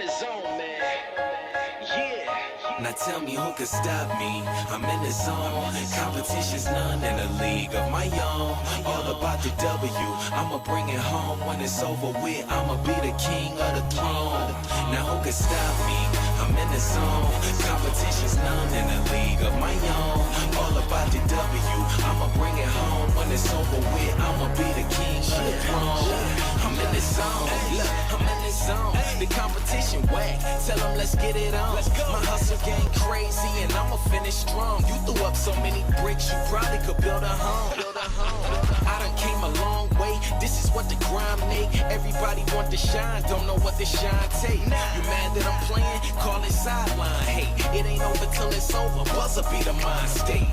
the zone, man. Yeah. Now tell me who can stop me. I'm in the zone. Competition's none in a league of my own. All about the W. I'ma bring it home. When it's over with, I'ma be the king of the throne. Now who can stop me? I'm in the zone. Competition's none in a league of my own. All about the W. I'ma bring it home. When it's over with, I'ma be the king of the throne. I'm in the zone. Look, I'm in the zone. The competition whack. Tell them let's get it on. My hustle game crazy and I'ma finish strong. You threw up so many bricks, you probably could build a home. I done came a long way. This is what the grind make. Everybody want to shine, don't know what the shine take. You mad that I'm playing? Call it sideline. Hey, it ain't over till it's over. Buzzer be the mind state.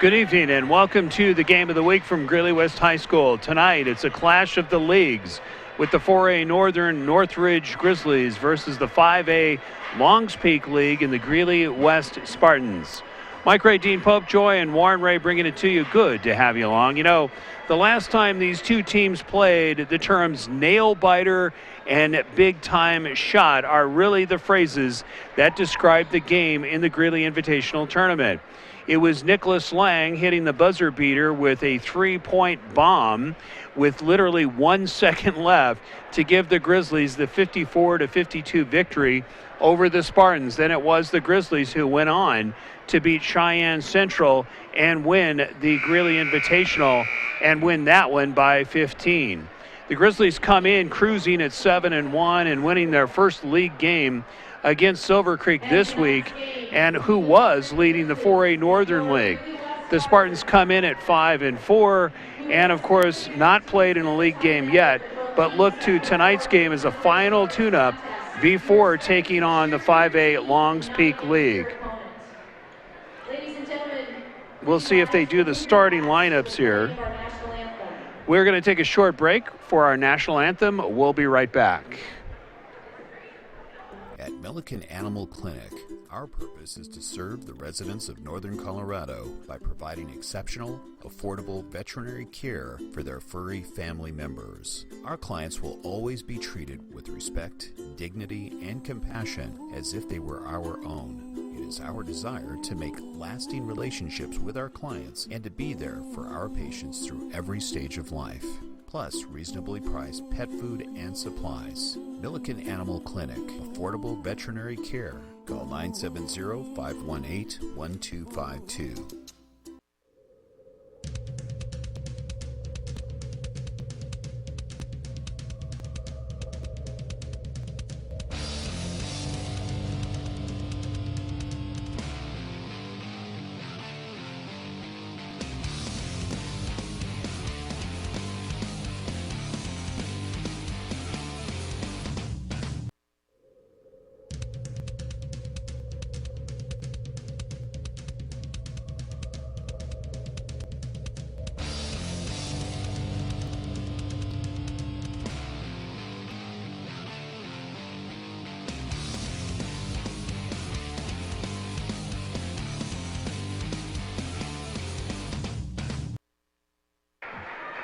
Good evening and welcome to the game of the week from Greeley West High School. Tonight it's a clash of the leagues with the 4A Northern Northridge Grizzlies versus the 5A Longs Peak League and the Greeley West Spartans. Mike Ray, Dean Popejoy, and Warren Ray bringing it to you. Good to have you along. You know, the last time these two teams played, the terms nail-biter and big-time shot are really the phrases that describe the game in the Greeley Invitational Tournament. It was Nicholas Lang hitting the buzzer beater with a three-point bomb with literally 1 second left to give the Grizzlies the 54-52 victory over the Spartans. Then it was the Grizzlies who went on to beat Cheyenne Central and win the Greeley Invitational and win that one by 15. The Grizzlies come in cruising at 7-1 and winning their first league game against Silver Creek this week, and who was leading the 4A Northern League. The Spartans come in at 5-4, and of course not played in a league game yet, but look to tonight's game as a final tune-up before taking on the 5A Longs Peak League. We'll see if they do the starting lineups here. We're going to take a short break for our national anthem. We'll be right back. At Milliken Animal Clinic, our purpose is to serve the residents of Northern Colorado by providing exceptional, affordable veterinary care for their furry family members. Our clients will always be treated with respect, dignity, and compassion as if they were our own. It is our desire to make lasting relationships with our clients and to be there for our patients through every stage of life. Plus reasonably priced pet food and supplies. Milliken Animal Clinic, affordable veterinary care. Call 970-518-1252.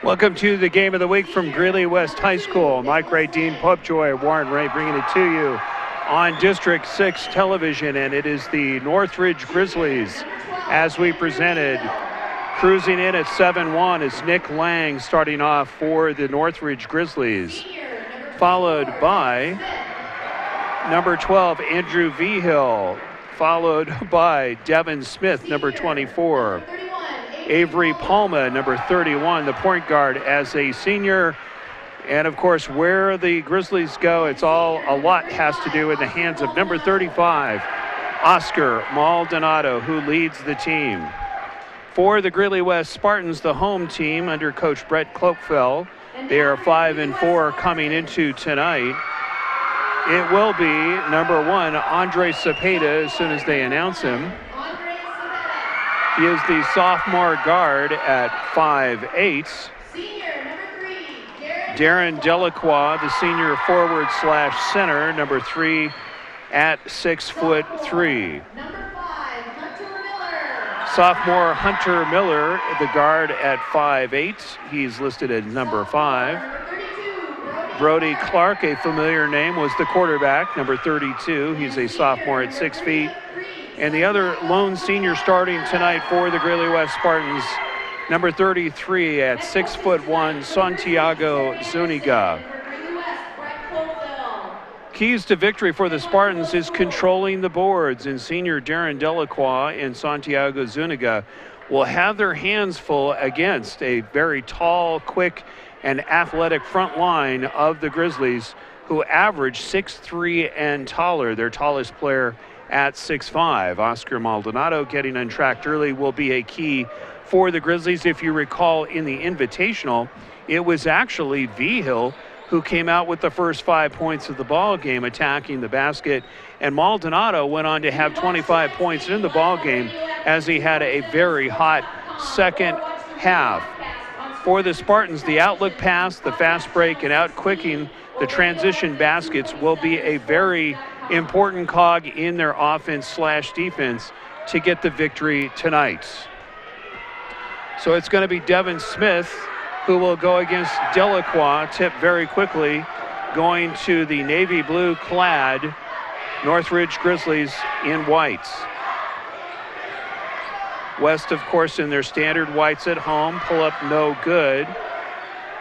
Welcome to the game of the week from Greeley West High School. Mike Ray, Dean Popejoy, Warren Ray bringing it to you on District 6 television, and it is the Northridge Grizzlies as we presented. Cruising in at 7-1 is Nick Lang starting off for the Northridge Grizzlies, followed by number 12, Andrew Vigil, followed by Devin Smith, number 24. Avery Palma, number 31, the point guard as a senior. And of course, where the Grizzlies go, a lot has to do in the hands of number 35, Oscar Maldonado, who leads the team. For the Greeley West Spartans, the home team under Coach Brett Klopfel, they are 5-4 coming into tonight. It will be number 1, Andre Cepeda, as soon as they announce him. He is the sophomore guard at 5'8". Senior, number 3, Darren Delacroix, the senior forward/center, number 3 at 6'3". Number 5, Hunter Miller. Sophomore Hunter Miller, the guard at 5'8". He's listed as number 5. Number 32, Brody Clark, a familiar name, was the quarterback, number 32. He's a sophomore at 6 feet. And the other lone senior starting tonight for the Greeley West Spartans, number 33 at 6'1", Santiago Zuniga. Keys to victory for the Spartans is controlling the boards, and senior Darren Delacroix and Santiago Zuniga will have their hands full against a very tall, quick, and athletic front line of the Grizzlies, who average 6'3" and taller. Their tallest player at 6'5". Oscar Maldonado getting untracked early will be a key for the Grizzlies. If you recall, in the Invitational, it was actually Vigil who came out with the first 5 points of the ball game, attacking the basket. And Maldonado went on to have 25 points in the ball game as he had a very hot second half. For the Spartans, the outlook pass, the fast break, and out-quicking the transition baskets will be a very important cog in their offense/defense to get the victory tonight. So it's going to be Devin Smith who will go against Delacroix, tipped very quickly, going to the navy blue clad Northridge Grizzlies in whites. West, of course, in their standard whites at home. Pull up no good.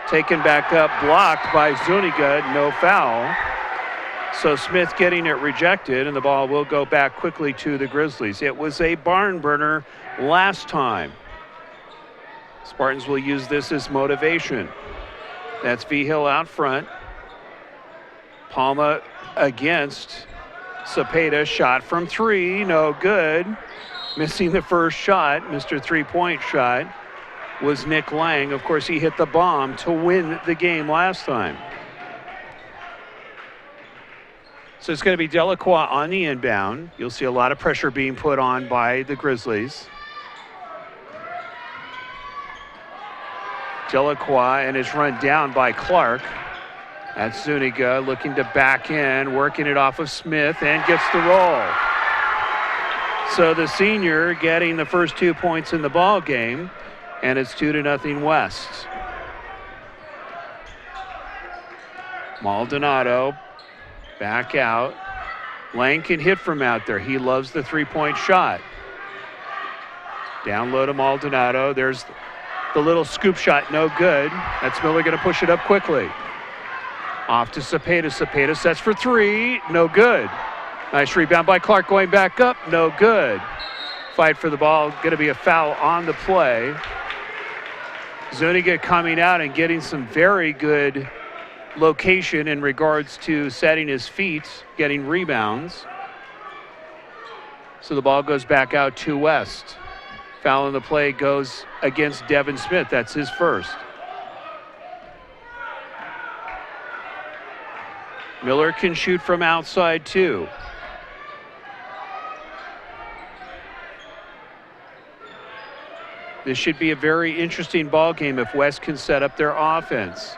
Taken back up, blocked by Zuniga, no foul. So Smith getting it rejected, and the ball will go back quickly to the Grizzlies. It was a barn burner last time. Spartans will use this as motivation. That's Vigil out front. Palma against Cepeda. Shot from three, no good. Missing the first shot, Mr. Three-point shot, was Nick Lang. Of course, he hit the bomb to win the game last time. So it's going to be Delacroix on the inbound. You'll see a lot of pressure being put on by the Grizzlies. Delacroix, and is run down by Clark. That's Zuniga looking to back in, working it off of Smith, and gets the roll. So the senior getting the first 2 points in the ball game, and it's 2-0 West. Maldonado back out. Lang can hit from out there. He loves the three-point shot. Down low to Maldonado. There's the little scoop shot, no good. That's Miller going to push it up quickly. Off to Cepeda. Cepeda sets for three, no good. Nice rebound by Clark, going back up, no good. Fight for the ball, going to be a foul on the play. Zuniga coming out and getting some very good location in regards to setting his feet, getting rebounds. So the ball goes back out to West. Foul in the play goes against Devin Smith. That's his first. Miller can shoot from outside too. This should be a very interesting ball game if West can set up their offense.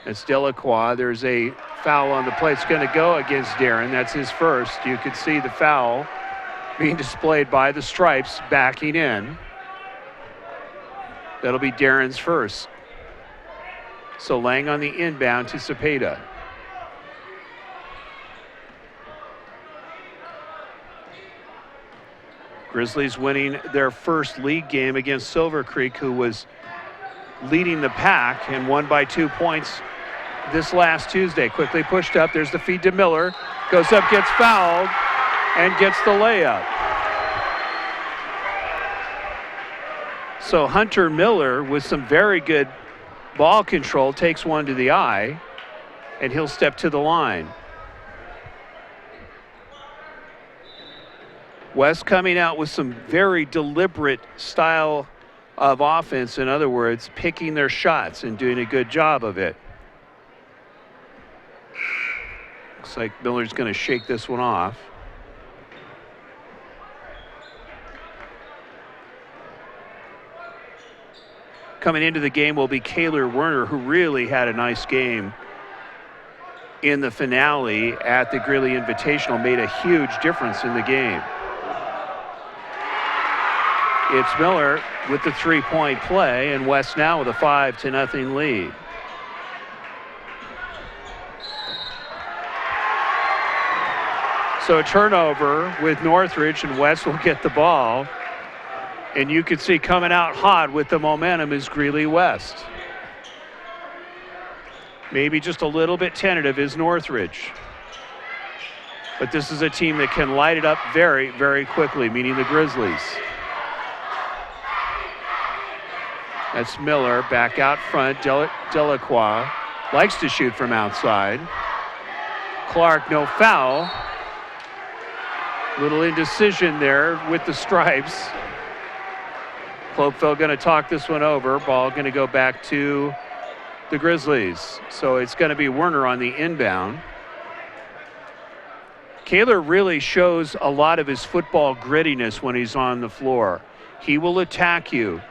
It's Delacroix. There's a foul on the play. It's going to go against Darren. That's his first. You can see the foul being displayed by the stripes backing in. That'll be Darren's first. So Lang on the inbound to Cepeda. Grizzlies winning their first league game against Silver Creek, who was leading the pack and won by 2 points this last Tuesday. Quickly pushed up. There's the feed to Miller. Goes up, gets fouled, and gets the layup. So Hunter Miller, with some very good ball control, takes one to the eye, and he'll step to the line. West coming out with some very deliberate style of offense. In other words, picking their shots and doing a good job of it. Looks like Miller's going to shake this one off. Coming into the game will be Kaylor Werner, who really had a nice game in the finale at the Greeley Invitational, made a huge difference in the game. It's Miller with the three-point play, and West now with a 5-0 lead. So a turnover with Northridge, and West will get the ball. And you can see coming out hot with the momentum is Greeley West. Maybe just a little bit tentative is Northridge. But this is a team that can light it up very, very quickly, meaning the Grizzlies. That's Miller back out front. Delacroix likes to shoot from outside. Clark, no foul. Little indecision there with the stripes. Clopeville going to talk this one over. Ball going to go back to the Grizzlies. So it's going to be Werner on the inbound. Kaler really shows a lot of his football grittiness when he's on the floor. He will attack you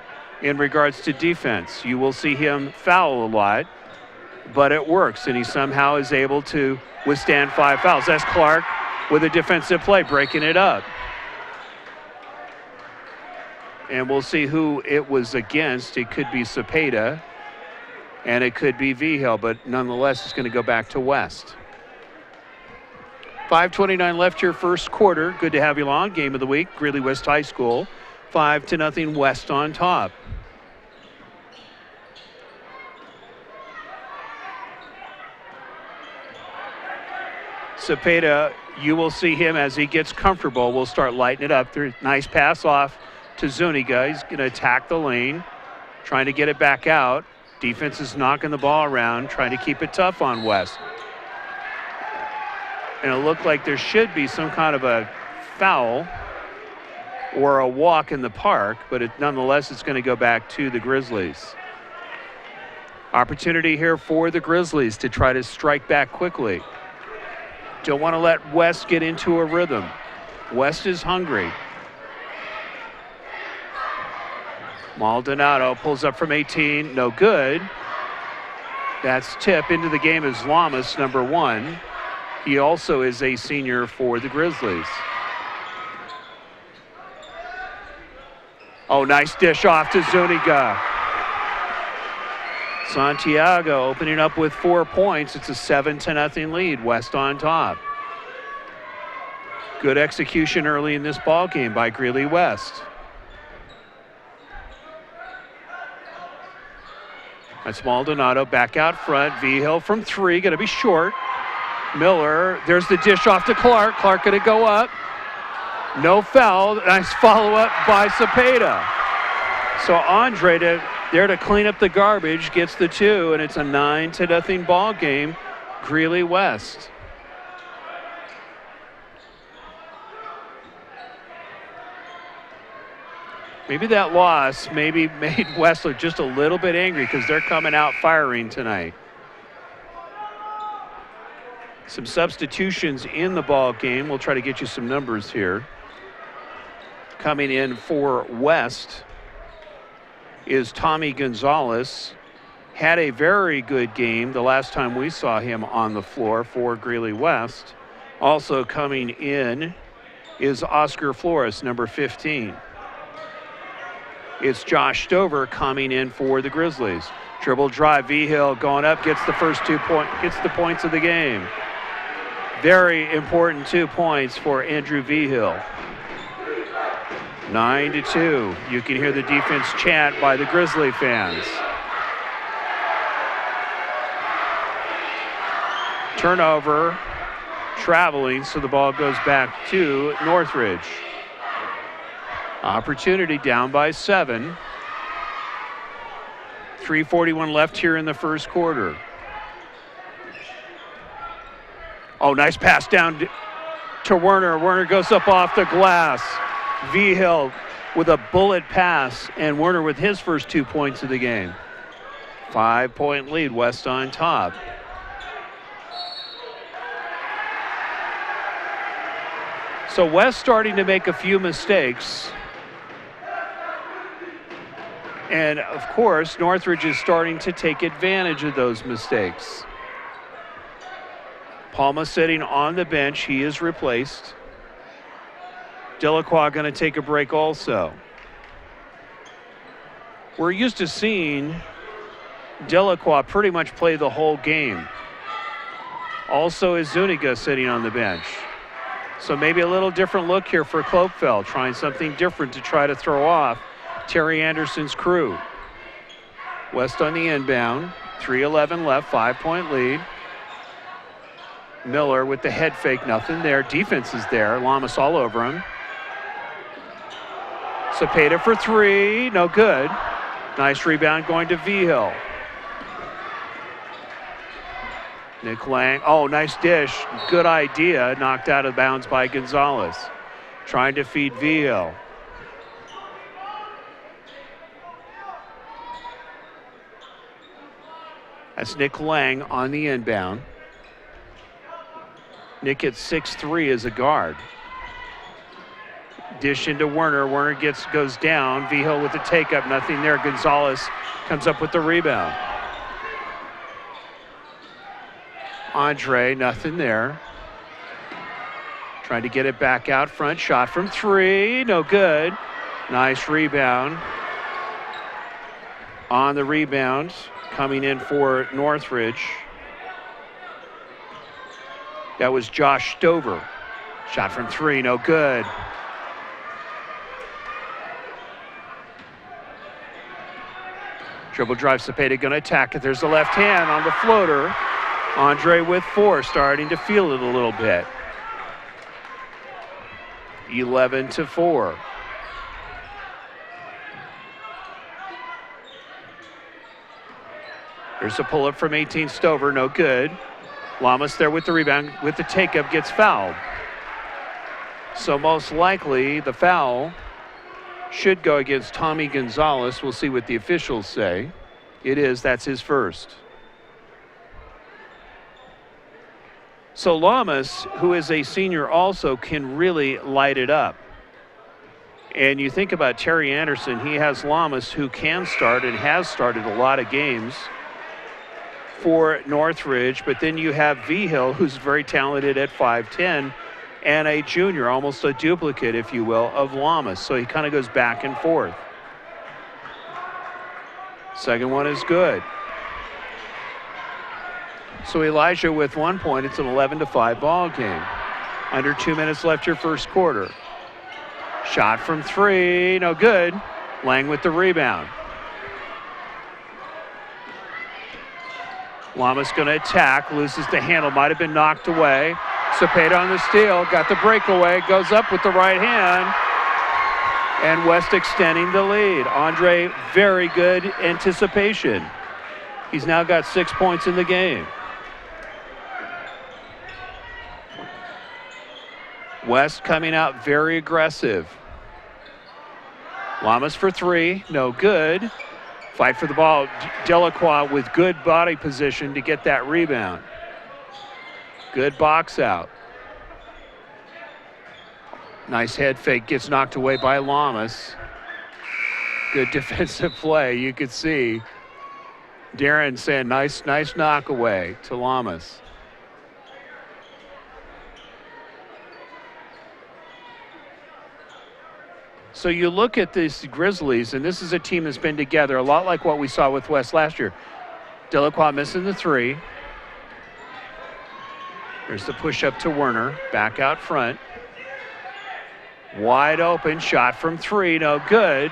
in regards to defense. You will see him foul a lot, but it works, and he somehow is able to withstand 5 fouls. That's Clark with a defensive play, breaking it up. And we'll see who it was against. It could be Cepeda, and it could be Vigil, but nonetheless, it's going to go back to West. 5:29 left here, first quarter. Good to have you along. Game of the week, Greeley West High School. 5-0 West on top. Cepeda, you will see him as he gets comfortable. We'll start lighting it up. There's nice pass off to Zuniga. He's going to attack the lane, trying to get it back out. Defense is knocking the ball around, trying to keep it tough on West. And it looked like there should be some kind of a foul or a walk in the park, but nonetheless, it's going to go back to the Grizzlies. Opportunity here for the Grizzlies to try to strike back quickly. Don't want to let West get into a rhythm. West is hungry. Maldonado pulls up from 18, no good. That's tip into the game is Lamas, number 1. He also is a senior for the Grizzlies. Oh, nice dish off to Zuniga. Santiago opening up with 4 points. It's a 7-0 lead. West on top. Good execution early in this ball game by Greeley West. That's Maldonado back out front. Vigil from 3, going to be short. Miller, there's the dish off to Clark. Clark going to go up. No foul. Nice follow-up by Cepeda. So Andre there to clean up the garbage, gets the 2, and it's a 9-0 ball game. Greeley West. Maybe that loss maybe made West look just a little bit angry because they're coming out firing tonight. Some substitutions in the ball game. We'll try to get you some numbers here. Coming in for West is Tommy Gonzalez. Had a very good game the last time we saw him on the floor for Greeley West. Also coming in is Oscar Flores, number 15. It's Josh Stover coming in for the Grizzlies. Dribble drive, Vigil going up, gets the first 2 points, gets the points of the game. Very important 2 points for Andrew Vigil. 9-2. You can hear the defense chant by the Grizzly fans. Turnover, traveling, so the ball goes back to Northridge. Opportunity down by 7. 3:41 left here in the first quarter. Oh, nice pass down to Werner. Werner goes up off the glass. Vigil with a bullet pass, and Werner with his first 2 points of the game. 5-point lead, West on top. So West starting to make a few mistakes. And of course, Northridge is starting to take advantage of those mistakes. Palma sitting on the bench. He is replaced. Delacroix going to take a break also. We're used to seeing Delacroix pretty much play the whole game. Also is Zuniga sitting on the bench. So maybe a little different look here for Klopfeld, trying something different to try to throw off Terry Anderson's crew. West on the inbound, 3:11 left, 5-point lead. Miller with the head fake, nothing there. Defense is there, Lamas all over him. Cepeda for three, no good. Nice rebound going to Vigil. Nick Lang, oh, nice dish. Good idea, knocked out of bounds by Gonzalez. Trying to feed Vigil. That's Nick Lang on the inbound. Nick at 6'3" as a guard. Dish into Werner. Werner goes down. Vigil with the take up. Nothing there. Gonzalez comes up with the rebound. Andre, nothing there. Trying to get it back out front. Shot from three. No good. Nice rebound. On the rebound. Coming in for Northridge. That was Josh Stover. Shot from three. No good. Dribble drive, Cepeda going to attack it. There's the left hand on the floater. Andre with four, starting to feel it a little bit. 11-4. There's a pull-up from 18 Stover, no good. Lamas there with the rebound, with the take-up, gets fouled. So most likely the foul should go against Tommy Gonzalez. We'll see what the officials say. It is, that's his first. So Lamas, who is a senior also, can really light it up. And you think about Terry Anderson, he has Lamas who can start and has started a lot of games for Northridge, but then you have Vigil, who's very talented at 5'10", and a junior, almost a duplicate, if you will, of Lamas. So he kind of goes back and forth. Second one is good. So Elijah with 1 point. It's an 11-5 ball game. Under 2 minutes left your first quarter. Shot from three, no good. Lang with the rebound. Lamas going to attack, loses the handle, might have been knocked away. Cepeda on the steal, got the breakaway, goes up with the right hand, and West extending the lead. Andre, very good anticipation. He's now got 6 points in the game. West coming out very aggressive. Lamas for three, no good. Fight for the ball. Delacroix with good body position to get that rebound. Good box out. Nice head fake, gets knocked away by Lamas. Good defensive play, you could see. Darren saying nice knock away to Lamas. So you look at these Grizzlies, and this is a team that's been together, a lot like what we saw with West last year. Delacroix missing the three. There's the push up to Werner, back out front. Wide open, shot from three, no good.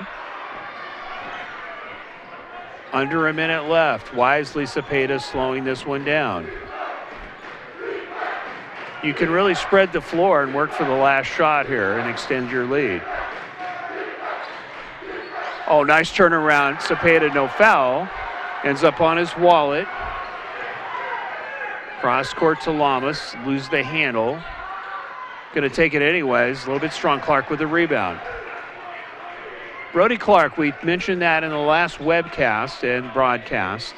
Under a minute left. Wisely, Cepeda slowing this one down. You can really spread the floor and work for the last shot here and extend your lead. Oh, nice turnaround. Cepeda, no foul. Ends up on his wallet. Cross court to Lamas. Lose the handle. Going to take it anyways. A little bit strong. Clark with the rebound. Brody Clark, we mentioned that in the last webcast and broadcast.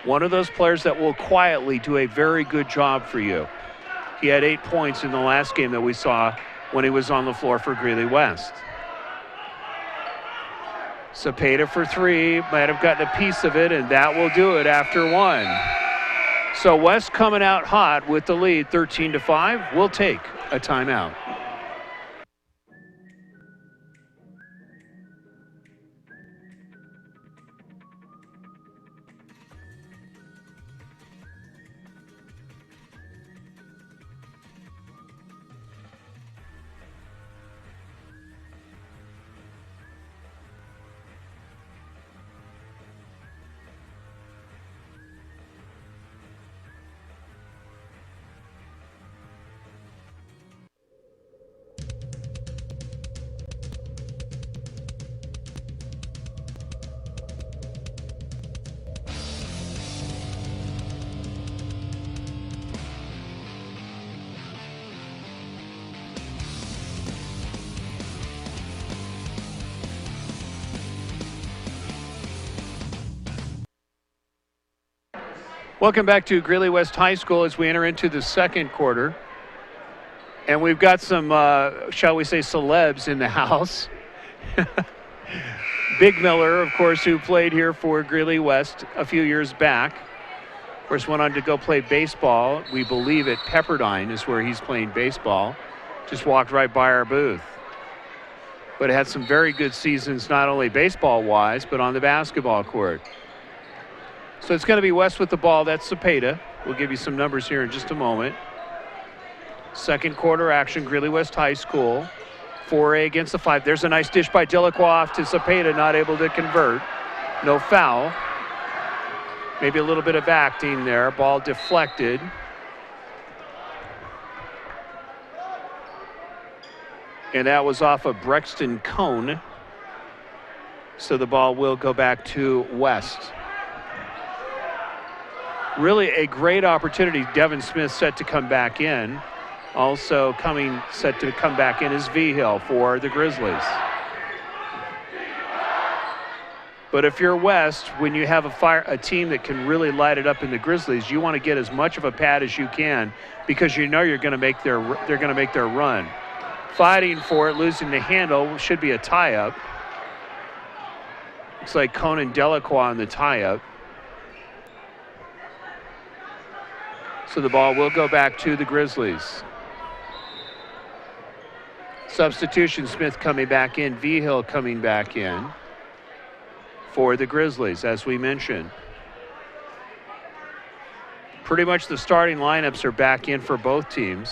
One of those players that will quietly do a very good job for you. He had 8 points in the last game that we saw when he was on the floor for Greeley West. Cepeda for three, might have gotten a piece of it, and that will do it after one. So West coming out hot with the lead, 13-5. We'll take a timeout. Welcome back to Greeley West High School as we enter into the second quarter. And we've got some, shall we say, celebs in the house. Big Miller, of course, who played here for Greeley West a few years back. Of course, went on to go play baseball. We believe at Pepperdine is where he's playing baseball. Just walked right by our booth. But had some very good seasons, not only baseball-wise, but on the basketball court. So it's going to be West with the ball. That's Cepeda. We'll give you some numbers here in just a moment. Second quarter action, Greeley West High School. 4A against the 5. There's a nice dish by Delacroix to Cepeda, not able to convert. No foul. Maybe a little bit of acting there. Ball deflected. And that was off of Brexton Cone. So the ball will go back to West. Really a great opportunity. Devin Smith set to come back in. Also set to come back in is V-Hill for the Grizzlies. But if you're West, when you have a team that can really light it up in the Grizzlies, you want to get as much of a pad as you can because you know they're going to make their run. Fighting for it, losing the handle, should be a tie-up. Looks like Conan Delacroix on the tie-up. So the ball will go back to the Grizzlies. Substitution, Smith coming back in, V-Hill coming back in for the Grizzlies, as we mentioned. Pretty much the starting lineups are back in for both teams.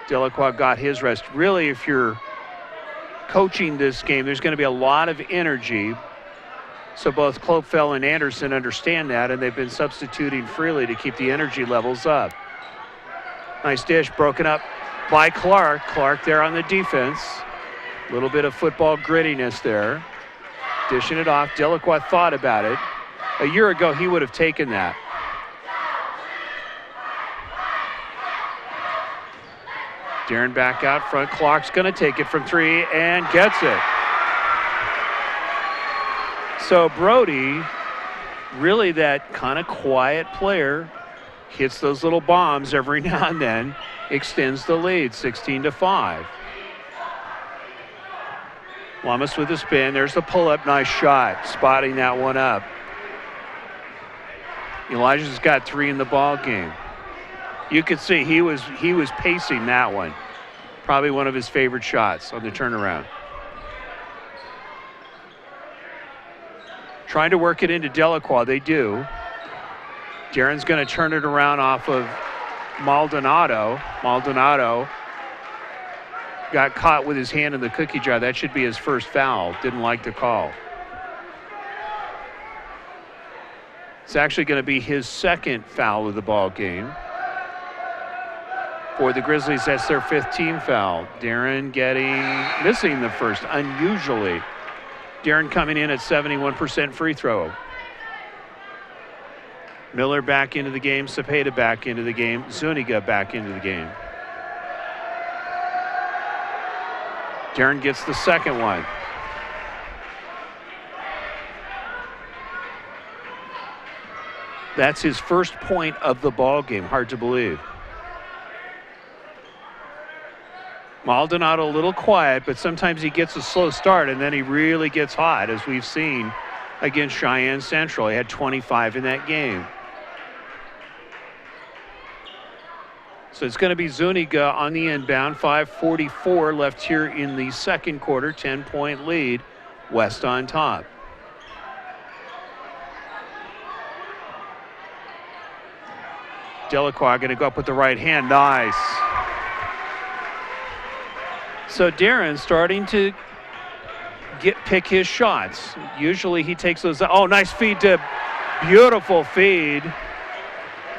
Delacroix got his rest. Really, if you're coaching this game, there's going to be a lot of energy. So both Klopfel and Anderson understand that, and they've been substituting freely to keep the energy levels up. Nice dish broken up by Clark. Clark there on the defense. A little bit of football grittiness there. Dishing it off. Delacroix thought about it. A year ago, he would have taken that. Darren back out front. Clark's going to take it from 3 and gets it. So Brody, really that kind of quiet player, hits those little bombs every now and then, extends the lead, 16-5. Lamas with a spin. There's the pull-up. Nice shot. Spotting that one up. Elijah's got 3 in the ball game. You could see he was pacing that one. Probably one of his favorite shots on the turnaround. Trying to work it into Delacroix. They do. Darren's going to turn it around off of Maldonado. Maldonado got caught with his hand in the cookie jar. That should be his first foul. Didn't like the call. It's actually going to be his second foul of the ball game. For the Grizzlies, that's their 5th team foul. Darren missing the first, unusually. Darren coming in at 71% free throw. Miller back into the game. Cepeda back into the game. Zuniga back into the game. Darren gets the second one. That's his first point of the ball game. Hard to believe. Maldonado a little quiet, but sometimes he gets a slow start and then he really gets hot, as we've seen against Cheyenne Central. He had 25 in that game. So it's going to be Zuniga on the inbound. 5:44 left here in the second quarter. 10-point lead. West on top. Delacroix going to go up with the right hand. Nice. So Darren starting to pick his shots. Usually he takes those. Oh, nice feed to, beautiful feed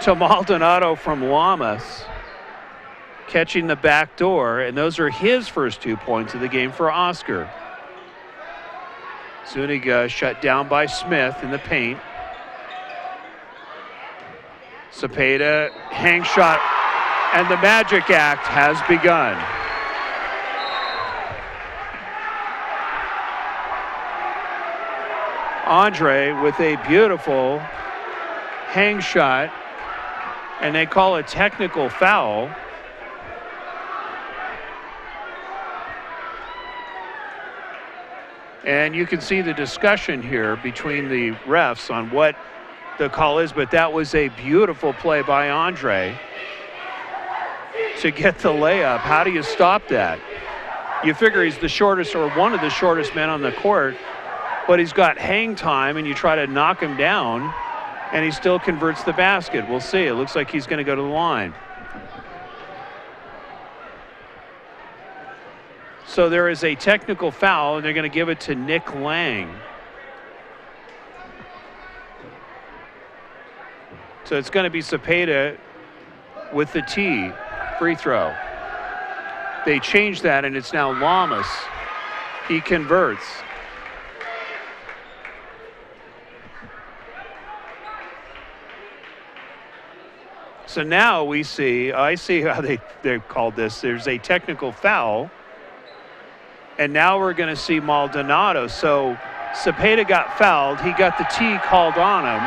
to Maldonado from Lamas. Catching the back door, and those are his first 2 points of the game for Oscar. Zuniga shut down by Smith in the paint. Cepeda, hang shot, and the magic act has begun. Andre with a beautiful hang shot, and they call a technical foul. And you can see the discussion here between the refs on what the call is, but that was a beautiful play by Andre to get the layup. How do you stop that? You figure he's the shortest or one of the shortest men on the court, but he's got hang time and you try to knock him down and he still converts the basket. We'll see. It looks like he's going to go to the line. So there is a technical foul, and they're going to give it to Nick Lang. So it's going to be Cepeda with the tee, free throw. They changed that, and it's now Lamas. He converts. So now we see, I see how they called this. There's a technical foul. And now we're going to see Maldonado. So Cepeda got fouled. He got the tee called on him.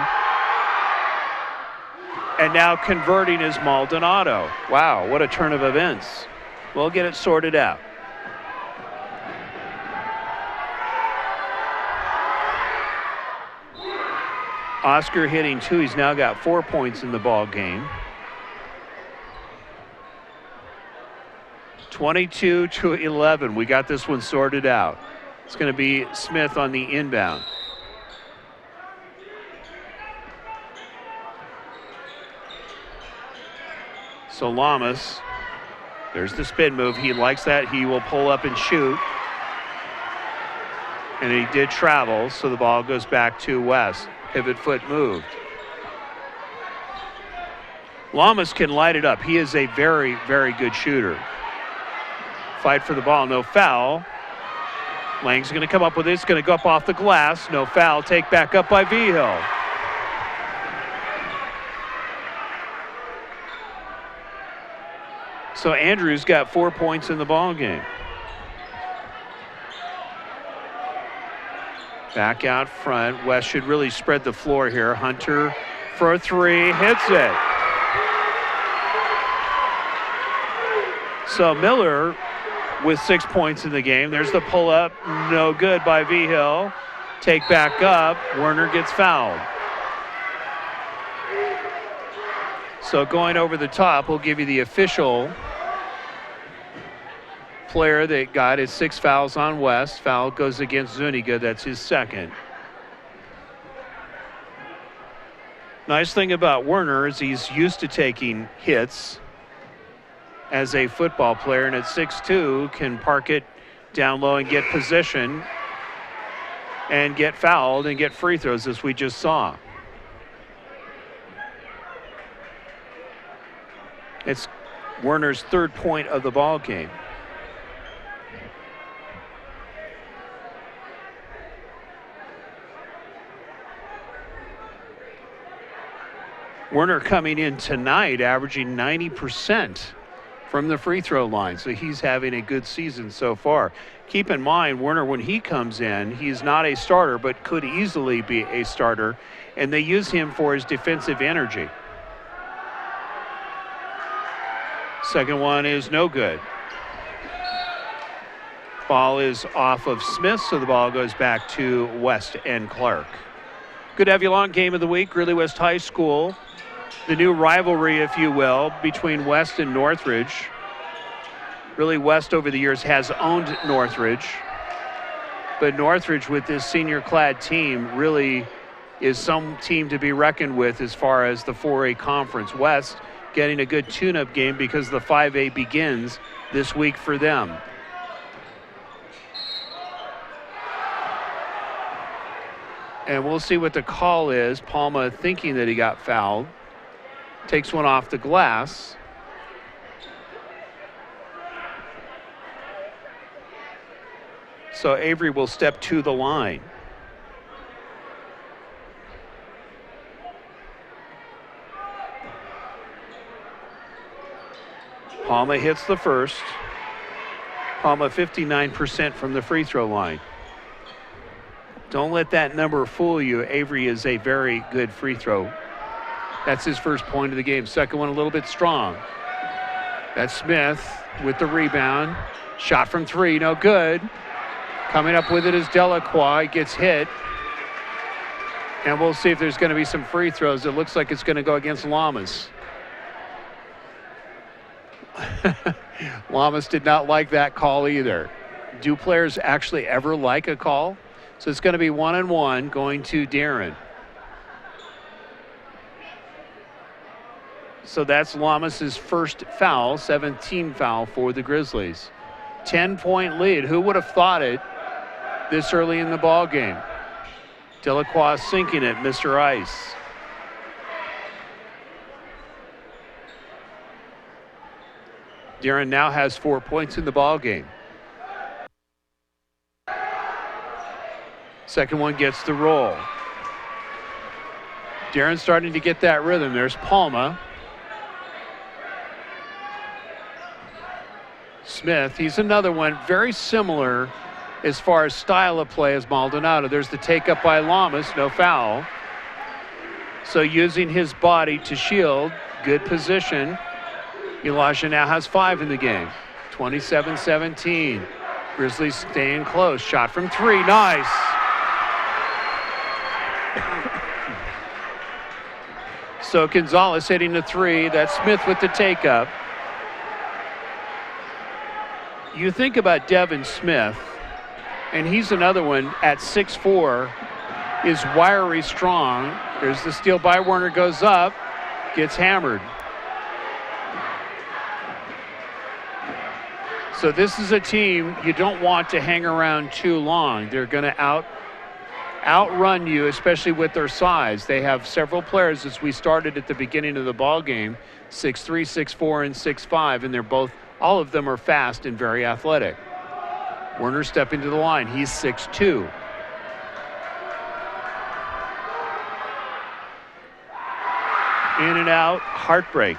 And now converting is Maldonado. Wow, what a turn of events. We'll get it sorted out. Oscar hitting 2. He's now got 4 points in the ball game. 22-11. We got this one sorted out. It's going to be Smith on the inbound. So Lamas, there's the spin move. He likes that. He will pull up and shoot. And he did travel, so the ball goes back to West. Pivot foot moved. Lamas can light it up. He is a very, very good shooter. Fight for the ball, no foul. Lang's going to come up with it. It's going to go up off the glass. No foul. Take back up by Vigil. So Andrews got 4 points in the ball game. Back out front. West should really spread the floor here. Hunter for a 3, hits it. So Miller with 6 points in the game. There's the pull-up, no good by Vigil. Take back up, Werner gets fouled. So going over the top, we'll give you the official player that got his 6 fouls on West. Foul goes against Zuniga, that's his second. Nice thing about Werner is he's used to taking hits as a football player, and at 6'2", can park it down low and get position and get fouled and get free throws, as we just saw. It's Werner's 3rd point of the ball game. Werner coming in tonight averaging 90% from the free throw line, so he's having a good season so far. Keep in mind, Werner, when he comes in, he's not a starter, but could easily be a starter, and they use him for his defensive energy. Second one is no good. Ball is off of Smith, so the ball goes back to West and Clark. Good to have you along. Game of the week, Greeley West High School. The new rivalry, if you will, between West and Northridge. Really, West over the years has owned Northridge. But Northridge, with this senior-clad team, really is some team to be reckoned with as far as the 4A conference. West getting a good tune-up game because the 5A begins this week for them. And we'll see what the call is. Palma thinking that he got fouled. Takes one off the glass. So Avery will step to the line. Palma hits the first. Palma 59% from the free throw line. Don't let that number fool you. Avery is a very good free throw That's his first point of the game. Second one a little bit strong. That's Smith with the rebound. Shot from three, no good. Coming up with it is Delacroix. He gets hit. And we'll see if there's going to be some free throws. It looks like it's going to go against Lamas. Lamas did not like that call either. Do players actually ever like a call? So it's going to be 1-1 going to Darren. So that's Lamas' first foul, 17th foul for the Grizzlies. 10-point lead. Who would have thought it this early in the ball game? Delacroix sinking it, Mr. Ice. Darren now has 4 points in the ball game. Second one gets the roll. Darren's starting to get that rhythm. There's Palma. Smith, he's another one very similar as far as style of play as Maldonado. There's the take up by Lamas, no foul. So using his body to shield, good position. Elijah now has 5 in the game. 27-17. Grizzlies staying close. Shot from 3, nice. So Gonzalez hitting the 3. That's Smith with the take up. You think about Devin Smith, and he's another one at 6'4", is wiry, strong. There's the steal by Werner, goes up, gets hammered. So this is a team you don't want to hang around too long. They're going to outrun you, especially with their size. They have several players, as we started at the beginning of the ball game, 6'3", 6'4", and 6'5", and all of them are fast and very athletic. Werner stepping to the line. He's 6'2". In and out, heartbreak.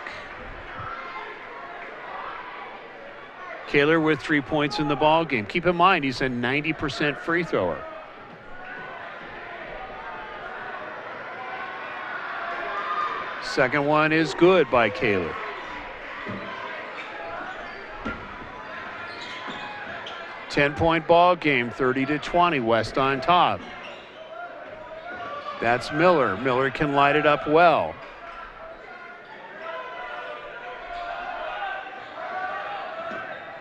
Kaler with 3 points in the ball game. Keep in mind, he's a 90% free thrower. Second one is good by Kaler. Ten-point ball game, 30-20, West on top. That's Miller. Miller can light it up well.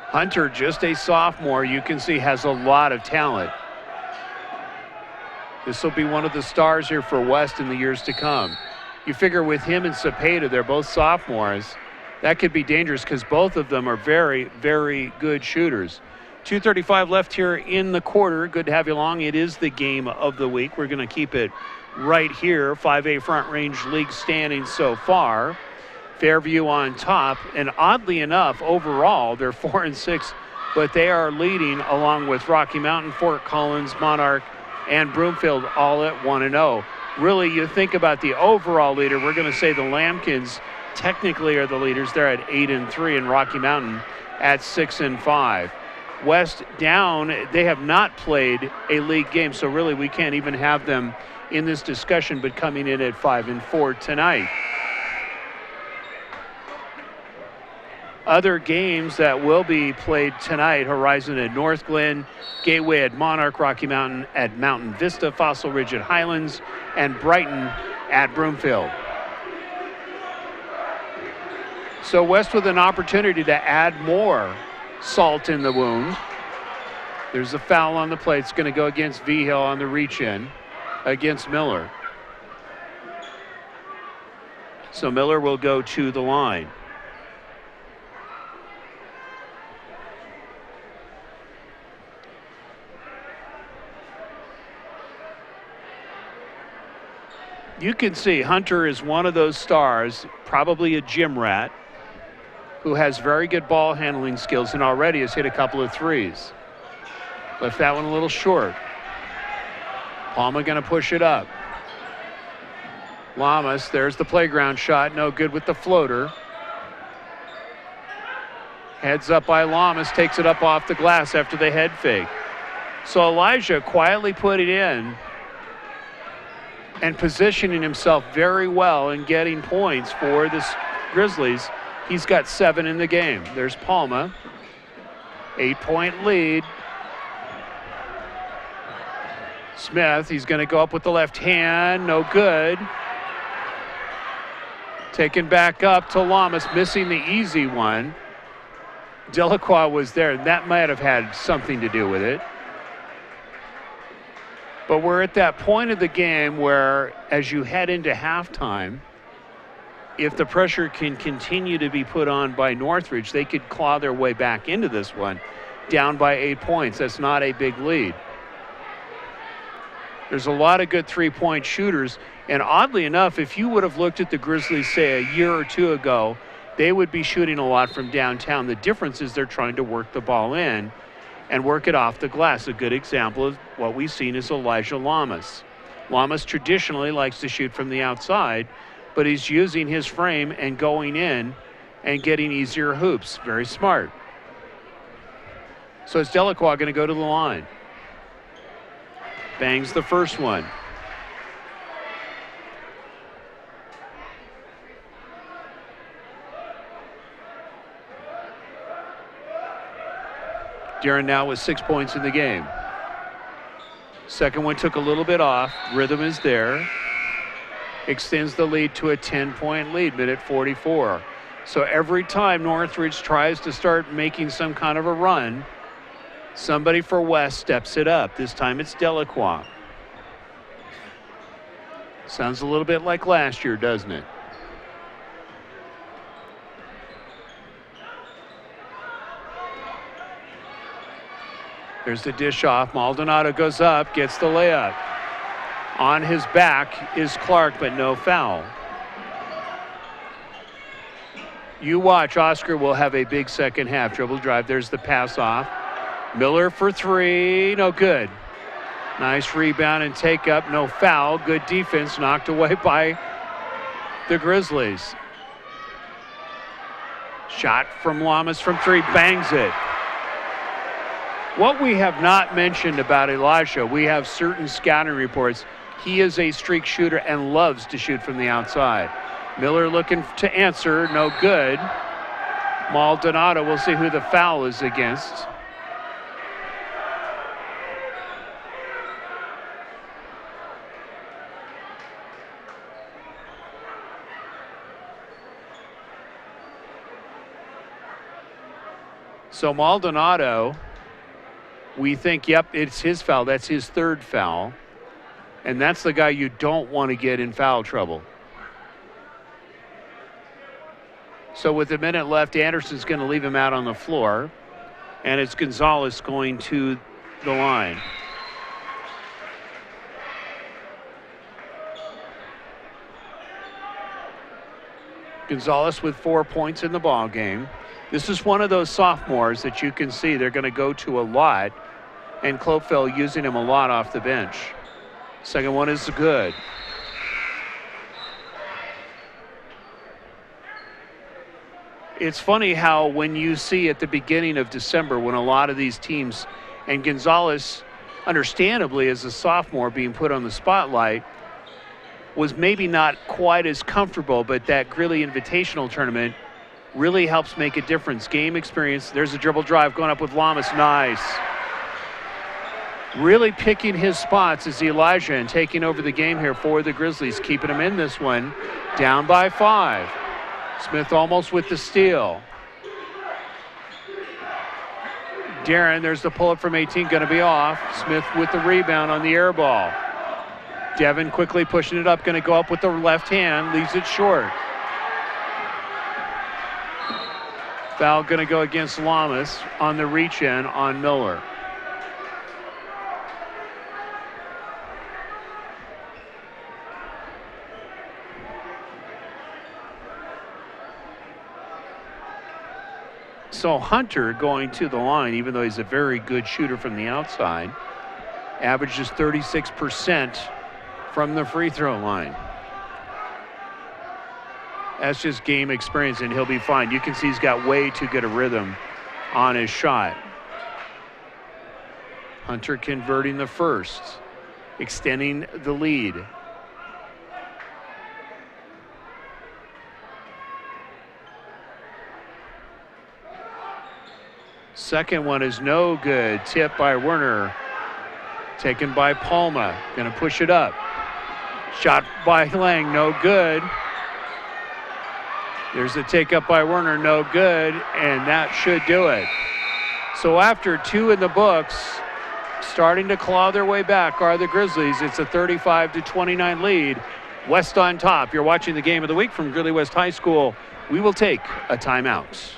Hunter, just a sophomore, you can see has a lot of talent. This will be one of the stars here for West in the years to come. You figure with him and Cepeda, they're both sophomores. That could be dangerous because both of them are very, very good shooters. 2:35 left here in the quarter. Good to have you along. It is the game of the week. We're going to keep it right here. 5A Front Range League standings so far. Fairview on top. And oddly enough, overall, they're 4-6, but they are leading along with Rocky Mountain, Fort Collins, Monarch, and Broomfield all at 1-0. Really, you think about the overall leader, we're going to say the Lambkins technically are the leaders. They're at 8-3, and Rocky Mountain at 6-5. West down, they have not played a league game, so really we can't even have them in this discussion, but coming in at 5-4 tonight. Other games that will be played tonight: Horizon at North Glen, Gateway at Monarch, Rocky Mountain at Mountain Vista, Fossil Ridge at Highlands, and Brighton at Broomfield. So West with an opportunity to add more salt in the wound. There's a foul on the play. It's going to go against Vigil on the reach-in against Miller. So Miller will go to the line. You can see Hunter is one of those stars, probably a gym rat, who has very good ball handling skills and already has hit a couple of threes. Left that one a little short. Palma going to push it up. Lamas, there's the playground shot, no good with the floater. Heads up by Lamas, takes it up off the glass after the head fake. So Elijah quietly put it in. and positioning himself very well and getting points for the Grizzlies. He's got 7 in the game. There's Palma, 8-point lead. Smith, he's going to go up with the left hand, no good. Taken back up to Lamas, missing the easy one. Delacroix was there, and that might have had something to do with it. But we're at that point of the game where, as you head into halftime, if the pressure can continue to be put on by Northridge, they could claw their way back into this one, down by 8 points. That's not a big lead. There's a lot of good three-point shooters, and oddly enough, if you would have looked at the Grizzlies, say, a year or two ago, they would be shooting a lot from downtown. The difference is they're trying to work the ball in and work it off the glass. A good example of what we've seen is Elijah Lamas. Lamas traditionally likes to shoot from the outside, but he's using his frame and going in and getting easier hoops. Very smart. So is Delacroix going to go to the line? Bangs the first one. Darren now with 6 points in the game. Second one took a little bit off. Rhythm is there. Extends the lead to a 10-point lead, minute 44. So every time Northridge tries to start making some kind of a run, somebody for West steps it up. This time it's Delacroix. Sounds a little bit like last year, doesn't it? There's the dish off. Maldonado goes up, gets the layup. On his back is Clark, but no foul. You watch, Oscar will have a big second half. Dribble drive, there's the pass off. Miller for three, no good. Nice rebound and take up, no foul. Good defense, knocked away by the Grizzlies. Shot from Lamas from three, bangs it. What we have not mentioned about Elijah, we have certain scouting reports. He is a streak shooter and loves to shoot from the outside. Miller looking to answer, no good. Maldonado, we'll see who the foul is against. So Maldonado, we think, yep, it's his foul. That's his third foul. And that's the guy you don't want to get in foul trouble. So with a minute left, Anderson's going to leave him out on the floor. And it's Gonzalez going to the line. Gonzalez with 4 points in the ball game. This is one of those sophomores that you can see they're going to go to a lot, and Klopfeld using him a lot off the bench. Second one is good. It's funny how when you see at the beginning of December when a lot of these teams, and Gonzalez, understandably as a sophomore being put on the spotlight, was maybe not quite as comfortable, but that Greeley Invitational Tournament really helps make a difference. Game experience. There's a dribble drive going up with Lamas. Nice. Really picking his spots is Elijah and taking over the game here for the Grizzlies, keeping them in this one, down by 5. Smith almost with the steal. Darren, there's the pull-up from 18, going to be off. Smith with the rebound on the air ball. Devin quickly pushing it up, going to go up with the left hand, leaves it short. Foul going to go against Lamas on the reach-in on Miller. So Hunter going to the line, even though he's a very good shooter from the outside, averages 36% from the free throw line. That's just game experience, and he'll be fine. You can see he's got way too good a rhythm on his shot. Hunter converting the first, extending the lead. Second one is no good. Tip by Werner. Taken by Palma. Going to push it up. Shot by Lang, no good. There's a take up by Werner, no good, and that should do it. So after 2 in the books, starting to claw their way back are the Grizzlies. It's a 35-29 lead. West on top. You're watching the game of the week from Greeley West High School. We will take a timeout.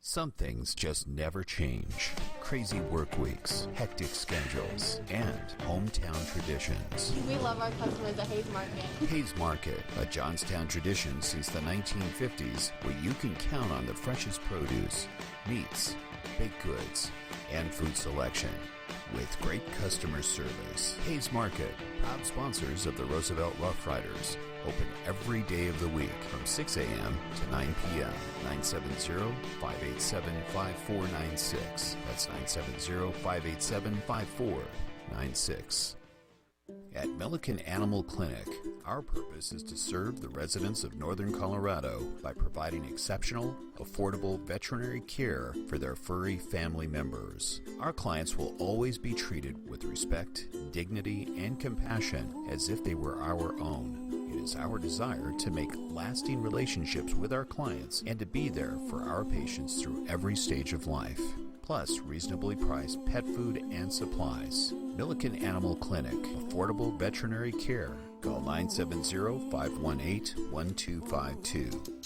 Some things just never change. Crazy work weeks, hectic schedules, and hometown traditions. We love our customers at Hayes Market. Hayes Market, a Johnstown tradition since the 1950s, where you can count on the freshest produce, meats, baked goods, and food selection. With great customer service. Hayes Market, proud sponsors of the Roosevelt Rough Riders. Open every day of the week from 6 a.m. to 9 p.m. 970-587-5496. That's 970-587-5496. At Milliken Animal Clinic, our purpose is to serve the residents of Northern Colorado by providing exceptional, affordable veterinary care for their furry family members. Our clients will always be treated with respect, dignity, and compassion as if they were our own. It is our desire to make lasting relationships with our clients and to be there for our patients through every stage of life. Plus reasonably priced pet food and supplies. Milliken Animal Clinic, affordable veterinary care. Call 970-518-1252.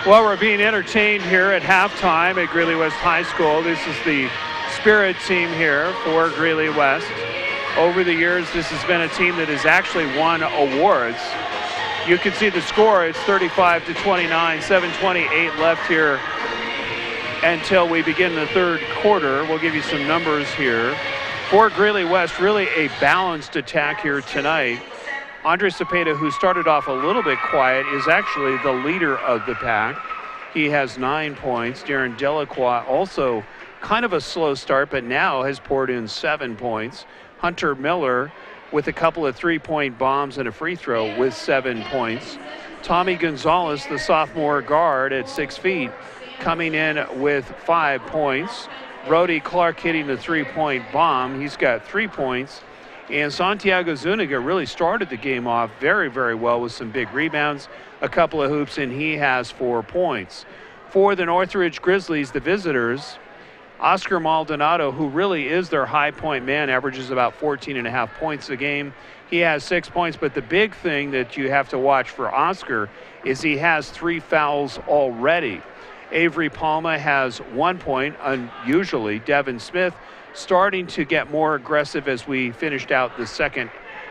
Well, we're being entertained here at halftime at Greeley West High School. This is the Spirit team here for Greeley West. Over the years, this has been a team that has actually won awards. You can see the score. It's 35-29, 7:28 left here until we begin the third quarter. We'll give you some numbers here. For Greeley West, really a balanced attack here tonight. Andre Cepeda, who started off a little bit quiet, is actually the leader of the pack. He has 9 points. Darren Delacroix also kind of a slow start, but now has poured in 7 points. Hunter Miller with a couple of three-point bombs and a free throw with 7 points. Tommy Gonzalez, the sophomore guard at 6 feet, coming in with 5 points. Brody Clark hitting the three-point bomb. He's got 3 points. And Santiago Zuniga really started the game off very, very well with some big rebounds, a couple of hoops, and he has 4 points. For the Northridge Grizzlies, the visitors, Oscar Maldonado, who really is their high point man, averages about 14.5 points a game. He has 6 points, but the big thing that you have to watch for Oscar is he has 3 fouls already. Avery Palma has 1 point, unusually. Devin Smith starting to get more aggressive as we finished out the second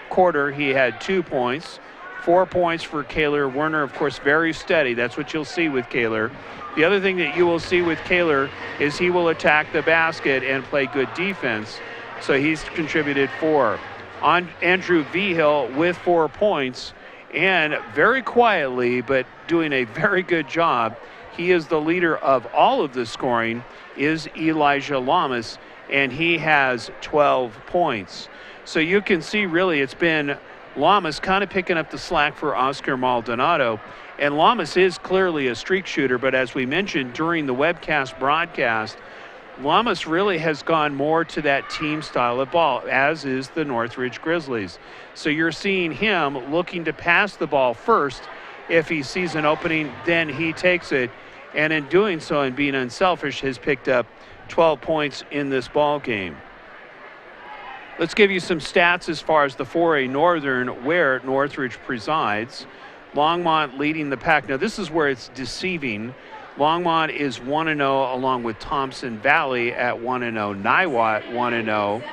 quarter. He had 2 points. 4 points for Kaler Werner, of course, very steady. That's what you'll see with Kaler. The other thing that you will see with Kaler is he will attack the basket and play good defense. So he's contributed 4. On Andrew Vigil with 4 points, and very quietly, but doing a very good job, he is the leader of all of the scoring, is Elijah Lamas, and he has 12 points. So you can see really it's been Lamas kind of picking up the slack for Oscar Maldonado. And Lamas is clearly a streak shooter, but as we mentioned during the webcast broadcast, Lamas really has gone more to that team style of ball, as is the Northridge Grizzlies. So you're seeing him looking to pass the ball first. If he sees an opening, then he takes it. And in doing so and being unselfish, has picked up 12 points in this ball game. Let's give you some stats as far as the 4A Northern, where Northridge presides. Longmont leading the pack. Now, this is where it's deceiving. Longmont is 1-0, along with Thompson Valley at 1-0, Niwot 1-0,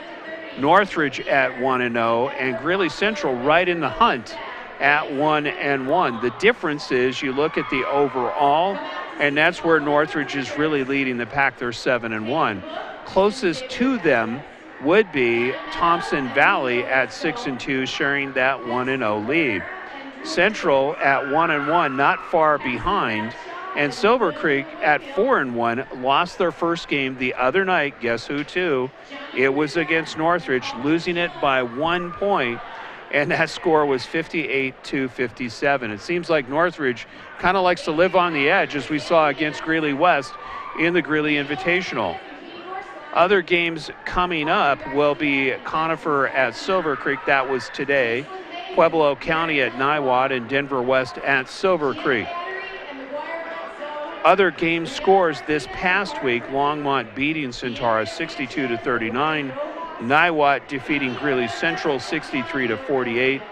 Northridge at 1-0, and Greeley Central right in the hunt at 1-1. The difference is you look at the overall, and that's where Northridge is really leading the pack. They're 7-1. Closest to them would be Thompson Valley at 6-2, sharing that 1-0 lead. Central at 1-1, not far behind, and Silver Creek at 4-1 lost their first game the other night. Guess who too? It was against Northridge, losing it by 1 point, and that score was 58-57. It seems like Northridge kind of likes to live on the edge, as we saw against Greeley West in the Greeley Invitational. Other games coming up will be Conifer at Silver Creek. That was today. Pueblo County at Niwot, and Denver West at Silver Creek. Other game scores this past week: Longmont beating Centaurus 62-39. Niwot defeating Greeley Central 63-48.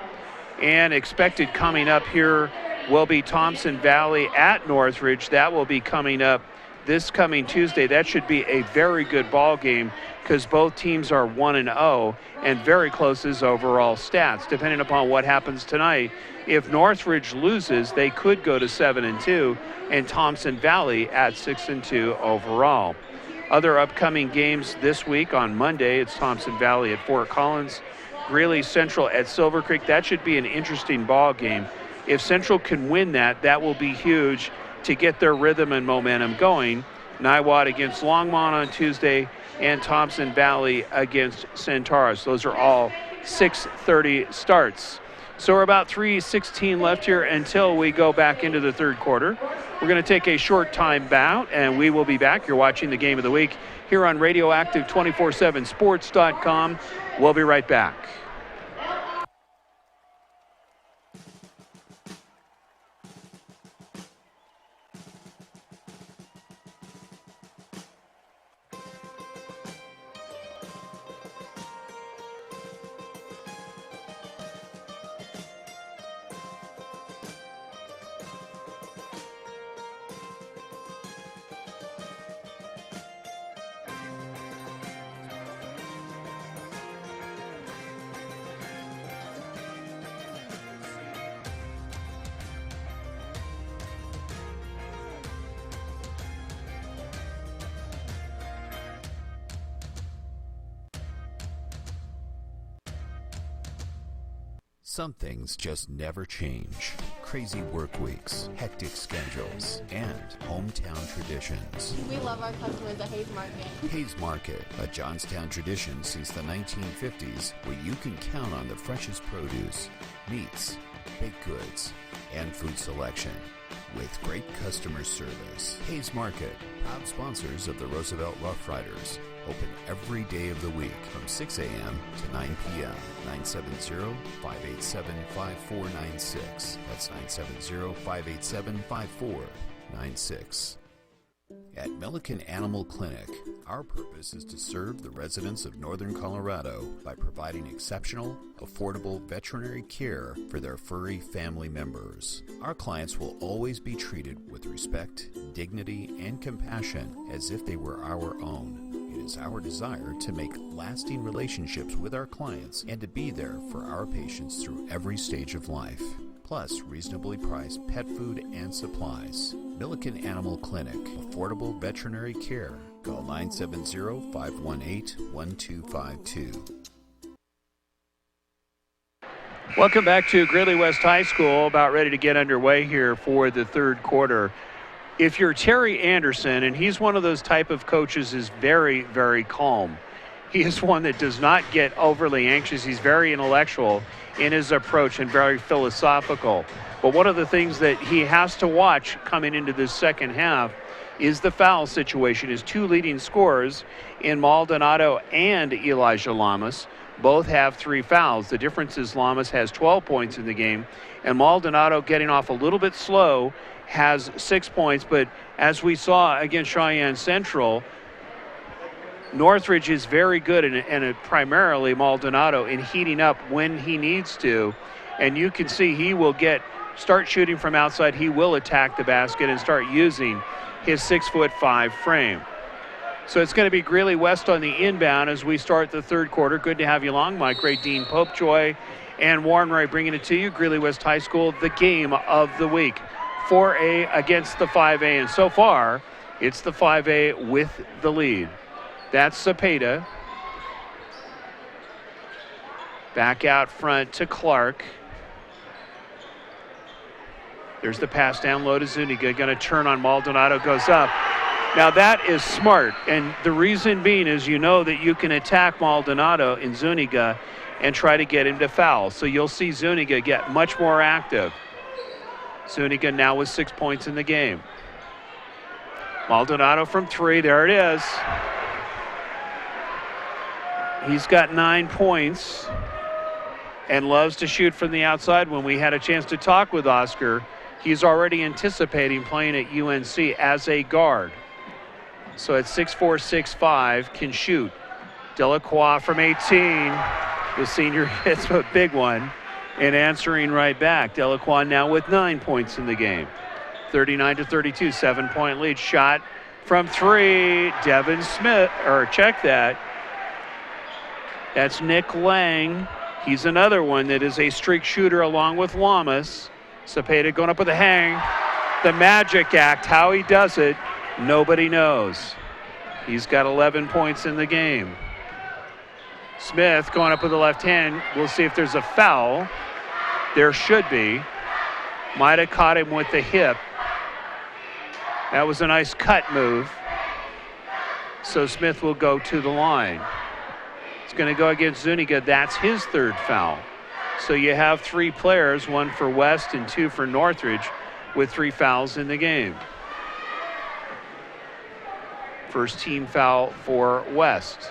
And expected coming up here will be Thompson Valley at Northridge. That will be coming up this coming Tuesday. That should be a very good ball game, because both teams are 1-0 and very close as overall stats. Depending upon what happens tonight, if Northridge loses, they could go to 7-2, and Thompson Valley at 6-2 overall. Other upcoming games this week: on Monday, it's Thompson Valley at Fort Collins, Greeley Central at Silver Creek. That should be an interesting ball game. If Central can win that, that will be huge to get their rhythm and momentum going. Niwot against Longmont on Tuesday, and Thompson Valley against Centaurus. Those are all 6:30 starts. So we're about 3:16 left here until we go back into the third quarter. We're going to take a short time out, and we will be back. You're watching the Game of the Week here on Radioactive 247sports.com. We'll be right back. Some things just never change. Crazy work weeks, hectic schedules, and hometown traditions. We love our customers at Hayes Market. Hayes Market, a Johnstown tradition since the 1950s, where you can count on the freshest produce, meats, baked goods, and food selection, with great customer service. Hayes Market, proud sponsors of the Roosevelt Rough Riders, open every day of the week from 6 a.m. to 9 p.m. 970-587-5496. That's 970-587-5496. At Milliken Animal Clinic, our purpose is to serve the residents of Northern Colorado by providing exceptional, affordable veterinary care for their furry family members. Our clients will always be treated with respect, dignity, and compassion as if they were our own. It is our desire to make lasting relationships with our clients and to be there for our patients through every stage of life. plus reasonably priced pet food and supplies. Milliken Animal Clinic, affordable veterinary care. Call 970-518-1252. Welcome back to Greeley West High School. About ready to get underway here for the third quarter. If you're Terry Anderson, and he's one of those type of coaches, is very, very calm. He is one that does not get overly anxious. He's very intellectual in his approach and very philosophical. But one of the things that he has to watch coming into this second half is the foul situation. His two leading scorers in Maldonado and Elijah Lamas both have 3 fouls. The difference is Lamas has 12 points in the game, and Maldonado, getting off a little bit slow, has 6 points. But as we saw against Cheyenne Central, Northridge is very good, and primarily Maldonado, in heating up when he needs to. And you can see he will start shooting from outside. He will attack the basket and start using his 6'5" frame. So it's going to be Greeley West on the inbound as we start the third quarter. Good to have you along. My great Dean Popejoy and Warren Ray bringing it to you. Greeley West High School, the game of the week. 4A against the 5A, and so far it's the 5A with the lead. That's Cepeda. Back out front to Clark. There's the pass down low to Zuniga. Going to turn on Maldonado, goes up. Now that is smart, and the reason being is you know that you can attack Maldonado in Zuniga and try to get him to foul. So you'll see Zuniga get much more active. Zuniga now with 6 points in the game. Maldonado from 3, there it is. He's got 9 points and loves to shoot from the outside. When we had a chance to talk with Oscar, he's already anticipating playing at UNC as a guard. So at 6'4", 6'5", can shoot. Delacroix from 18. The senior hits a big one and answering right back. Delacroix now with 9 points in the game. 39-32, 7-point lead. Shot from 3. Devin Smith, or check that. That's Nick Lang. He's another one that is a streak shooter along with Lamas. Cepeda going up with a hang. The magic act, how he does it, nobody knows. He's got 11 points in the game. Smith going up with the left hand. We'll see if there's a foul. There should be. Might have caught him with the hip. That was a nice cut move. So Smith will go to the line. It's going to go against Zuniga. That's his 3rd foul. So you have 3 players, 1 for West and 2 for Northridge, with 3 fouls in the game. First team foul for West.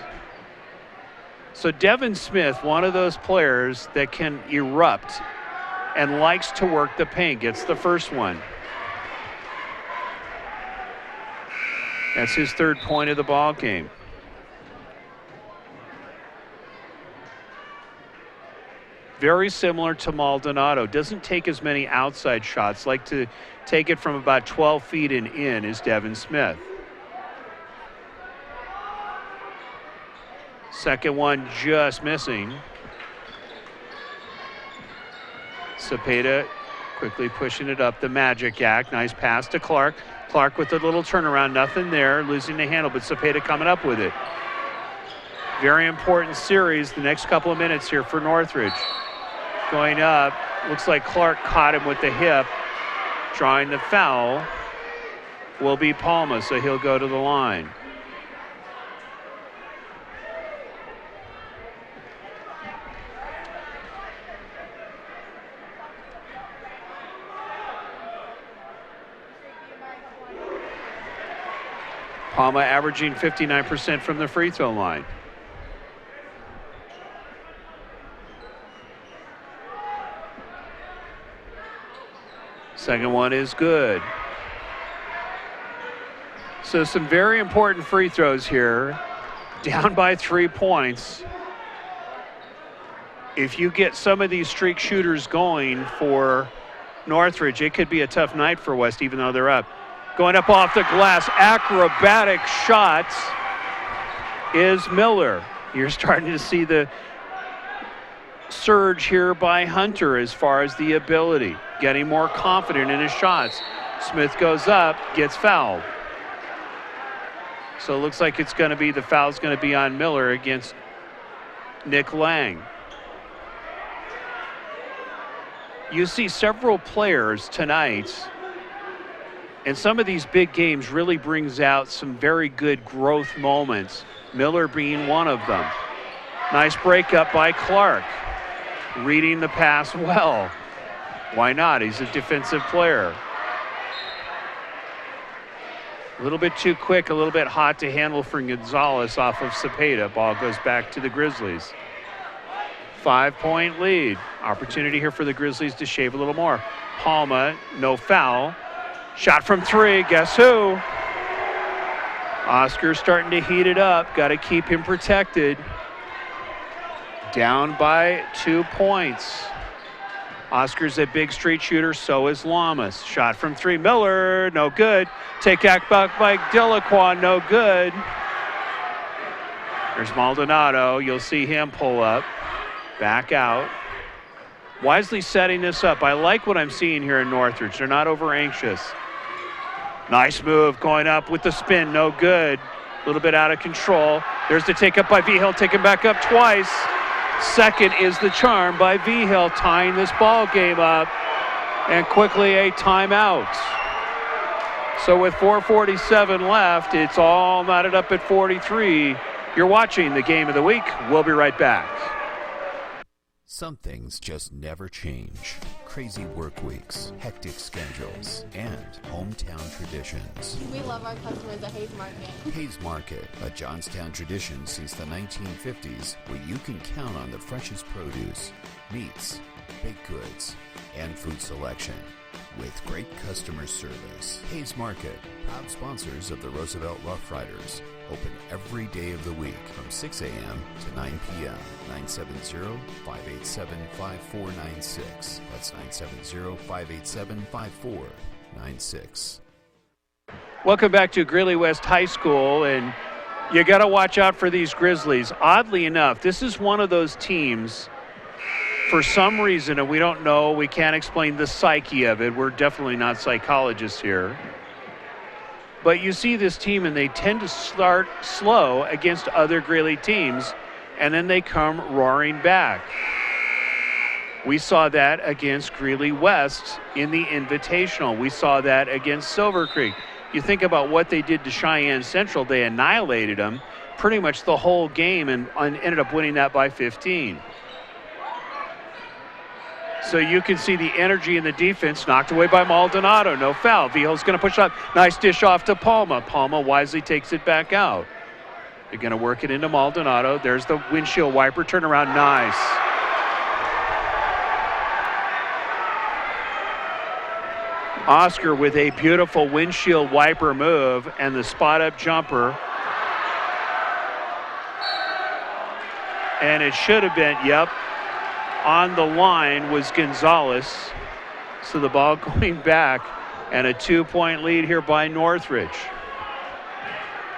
So Devin Smith, one of those players that can erupt and likes to work the paint, gets the first one. That's his 3rd point of the ball game. Very similar to Maldonado. Doesn't take as many outside shots. Like to take it from about 12 feet and in is Devin Smith. Second one just missing. Cepeda quickly pushing it up. The magic act. Nice pass to Clark. Clark with a little turnaround. Nothing there. Losing the handle, but Cepeda coming up with it. Very important series the next couple of minutes here for Northridge. Going up, looks like Clark caught him with the hip. Drawing the foul will be Palma, so he'll go to the line. Palma averaging 59% from the free throw line. Second one is good. So some very important free throws here. Down by 3 points. If you get some of these streak shooters going for Northridge, it could be a tough night for West, even though they're up. Going up off the glass, acrobatic shots is Miller. You're starting to see the surge here by Hunter as far as the ability, getting more confident in his shots. Smith goes up, gets fouled. So it looks like it's going to be, the foul's going to be on Miller against Nick Lang. You see several players tonight, and some of these big games really brings out some very good growth moments, Miller being one of them. Nice breakup by Clark, reading the pass well. Why not? He's a defensive player. A little bit too quick, a little bit hot to handle for Gonzalez off of Cepeda. Ball goes back to the Grizzlies. 5-point lead. Opportunity here for the Grizzlies to shave a little more. Palma, no foul. Shot from three, guess who? Oscar's starting to heat it up. Got to keep him protected. Down by 2 points. Oscar's a big street shooter, so is Lamas. Shot from three, Miller, no good. Take back by Delacroix, no good. There's Maldonado. You'll see him pull up. Back out. Wisely setting this up. I like what I'm seeing here in Northridge. They're not over anxious. Nice move going up with the spin. No good. A little bit out of control. There's the take up by Vigil. Taken back up twice. Second is the charm by Vigil, tying this ball game up. And quickly a timeout. So with 4:47 left, it's all knotted up at 43. You're watching the game of the week. We'll be right back. Some things just never change. Crazy work weeks, hectic schedules, and hometown traditions. We love our customers at Hayes Market. Hayes Market, a Johnstown tradition since the 1950s, where you can count on the freshest produce, meats, baked goods, and food selection. With great customer service. Hayes Market, proud sponsors of the Roosevelt Rough Riders. Open every day of the week from 6 a.m. to 9 p.m. 970-587-5496. That's 970-587-5496. Welcome back to Greeley West High School, and you got to watch out for these Grizzlies. Oddly enough, this is one of those teams, for some reason, and we don't know, we can't explain the psyche of it. We're definitely not psychologists here. But you see this team, and they tend to start slow against other Greeley teams, and then they come roaring back. We saw that against Greeley West in the Invitational. We saw that against Silver Creek. You think about what they did to Cheyenne Central. They annihilated them pretty much the whole game and ended up winning that by 15. So you can see the energy in the defense, knocked away by Maldonado. No foul. Vigil's going to push up. Nice dish off to Palma. Palma wisely takes it back out. They're going to work it into Maldonado. There's the windshield wiper turnaround. Nice. Oscar with a beautiful windshield wiper move and the spot up jumper. And it should have been, yep. On the line was Gonzalez. So the ball going back, and a 2-point lead here by Northridge.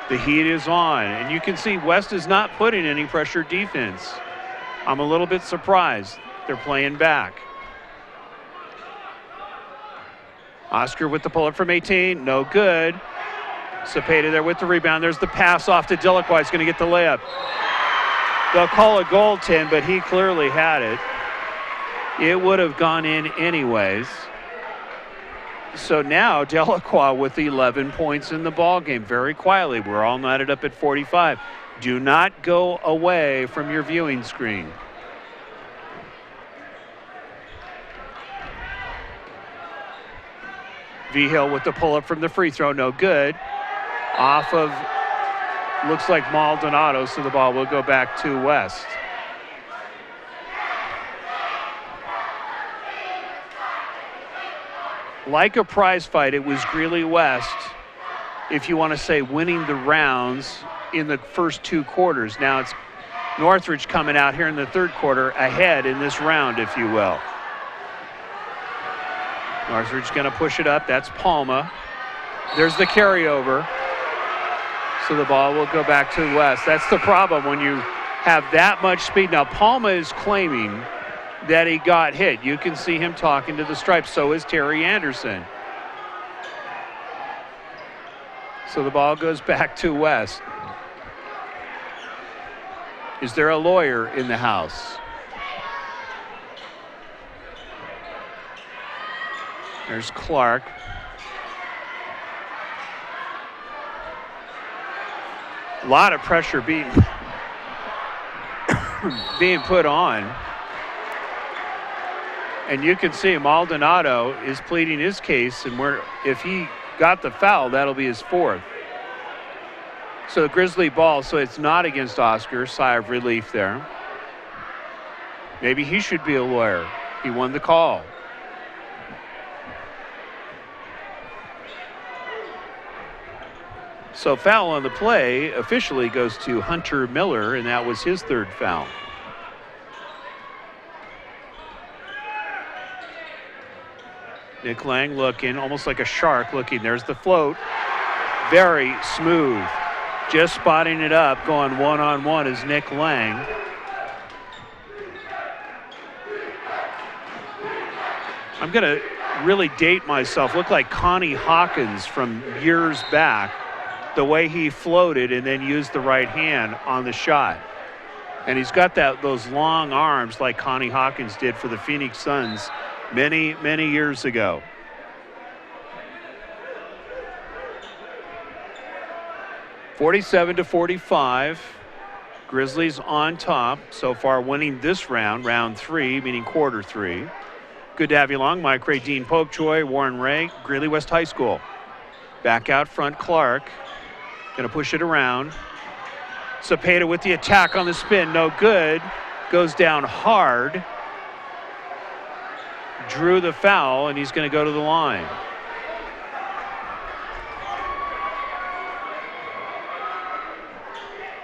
The heat is on, and you can see West is not putting any pressure defense. I'm a little bit surprised. They're playing back. Oscar with the pull-up from 18, no good. Cepeda there with the rebound. There's the pass off to Delacroix. He's going to get the layup. They'll call a goaltend, but he clearly had it. It would have gone in anyways. So now Delacroix with 11 points in the ball game. Very quietly, we're all knotted up at 45. Do not go away from your viewing screen. Vigil with the pull-up from the free throw, no good. Off of, looks like Maldonado, so the ball will go back to West. Like a prize fight, it was Greeley West, if you want to say winning the rounds in the first two quarters. Now it's Northridge coming out here in the third quarter ahead in this round, if you will. Northridge going to push it up. That's Palma. There's the carryover. So the ball will go back to West. That's the problem when you have that much speed. Now Palma is claiming that he got hit. You can see him talking to the stripes. So is Terry Anderson. So the ball goes back to West. Is there a lawyer in the house? There's Clark. A lot of pressure being put on. And you can see Maldonado is pleading his case, and if he got the foul, that'll be his fourth. So the Grizzly ball, so it's not against Oscar. Sigh of relief there. Maybe he should be a lawyer. He won the call. So foul on the play officially goes to Hunter Miller, and that was his third foul. Nick Lang looking, almost like a shark looking. There's the float. Very smooth. Just spotting it up, going one-on-one is Nick Lang. I'm going to really date myself. Look like Connie Hawkins from years back. The way he floated and then used the right hand on the shot. And he's got those long arms like Connie Hawkins did for the Phoenix Suns many, many years ago. (47-45). Grizzlies on top so far, winning this round, round 3, meaning quarter 3. Good to have you along. Mike Ray, Dean Popejoy, Warren Ray, Greeley West High School. Back out front, Clark. Going to push it around. Cepeda with the attack on the spin. No good. Goes down hard. Drew the foul, and he's going to go to the line.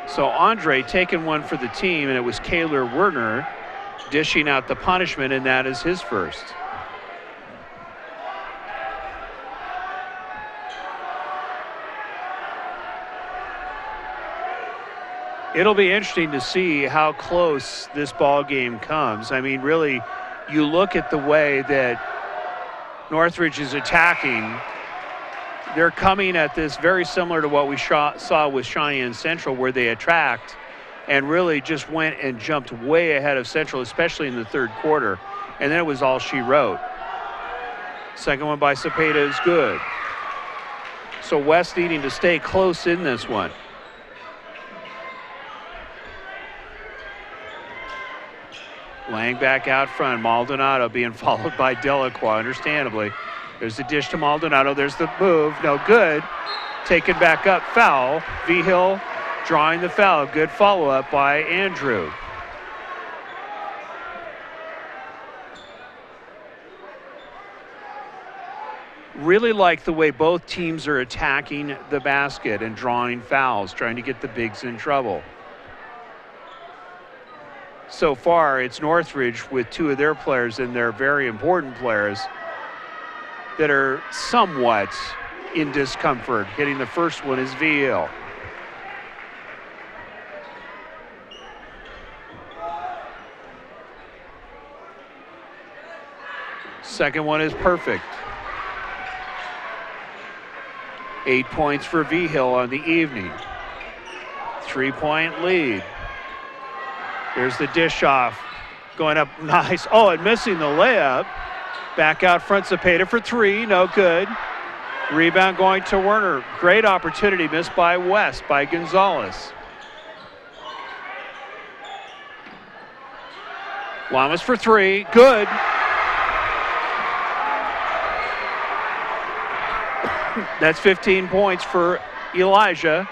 So Andre taking one for the team, and it was Kaylor Werner dishing out the punishment, and that is his first. It'll be interesting to see how close this ball game comes. I mean, really, you look at the way that Northridge is attacking. They're coming at this very similar to what we saw with Cheyenne Central, where they attacked and really just went and jumped way ahead of Central, especially in the third quarter. And then it was all she wrote. Second one by Cepeda is good. So West needing to stay close in this one. Lang back out front. Maldonado being followed by Delacroix, understandably. There's the dish to Maldonado. There's the move. No good. Taken back up. Foul. Vigil drawing the foul. Good follow-up by Andrew. Really like the way both teams are attacking the basket and drawing fouls, trying to get the bigs in trouble. So far, it's Northridge with two of their players, and they're very important players, that are somewhat in discomfort. Hitting the first one is VL. Second one is perfect. 8 points for Vigil on the evening. 3-point lead. There's the dish off. Going up nice. Oh, and missing the layup. Back out front, Cepeda for three. No good. Rebound going to Werner. Great opportunity missed by West, by Gonzalez. Lamas for three. Good. That's 15 points for Elijah.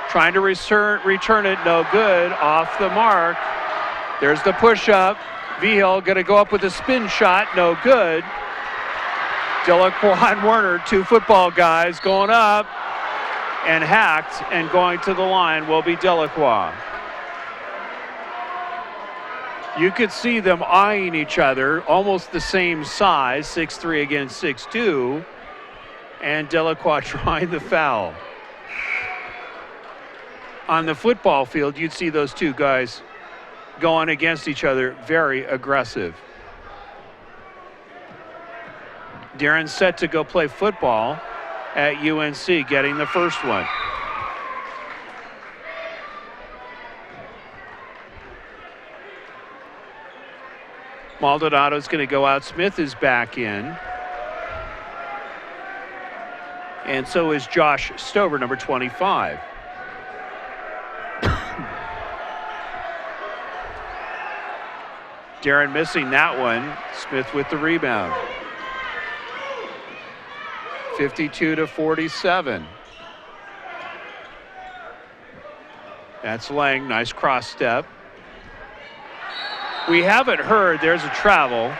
Trying to return it. No good. Off the mark. There's the push-up. Vigil going to go up with a spin shot. No good. Delacroix and Werner, two football guys, going up and hacked, and going to the line will be Delacroix. You could see them eyeing each other, almost the same size, 6'3" against 6'2", and Delacroix drawing the foul. On the football field, you'd see those two guys going against each other, very aggressive. Darren's set to go play football at UNC, getting the first one. Maldonado's going to go out. Smith is back in. And so is Josh Stover, number 25. Darren missing that one. Smith with the rebound. 52-47. That's Lang. Nice cross step. We haven't heard there's a travel,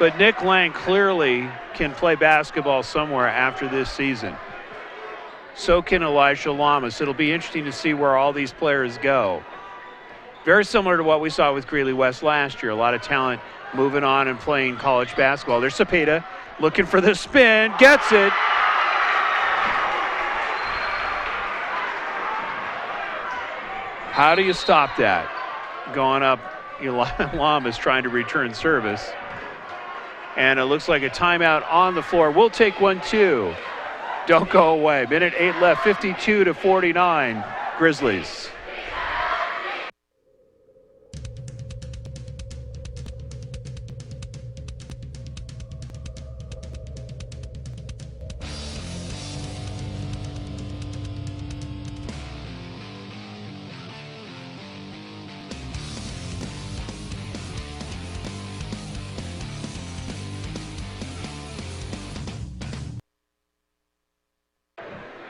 but Nick Lang clearly can play basketball somewhere after this season. So can Elijah Lamas. It'll be interesting to see where all these players go. Very similar to what we saw with Greeley West last year. A lot of talent moving on and playing college basketball. There's Cepeda looking for the spin, gets it. How do you stop that? Going up, Lamas trying to return service. And it looks like a timeout on the floor. We'll take one, too. Don't go away. Minute 8 left, 52-49, Grizzlies.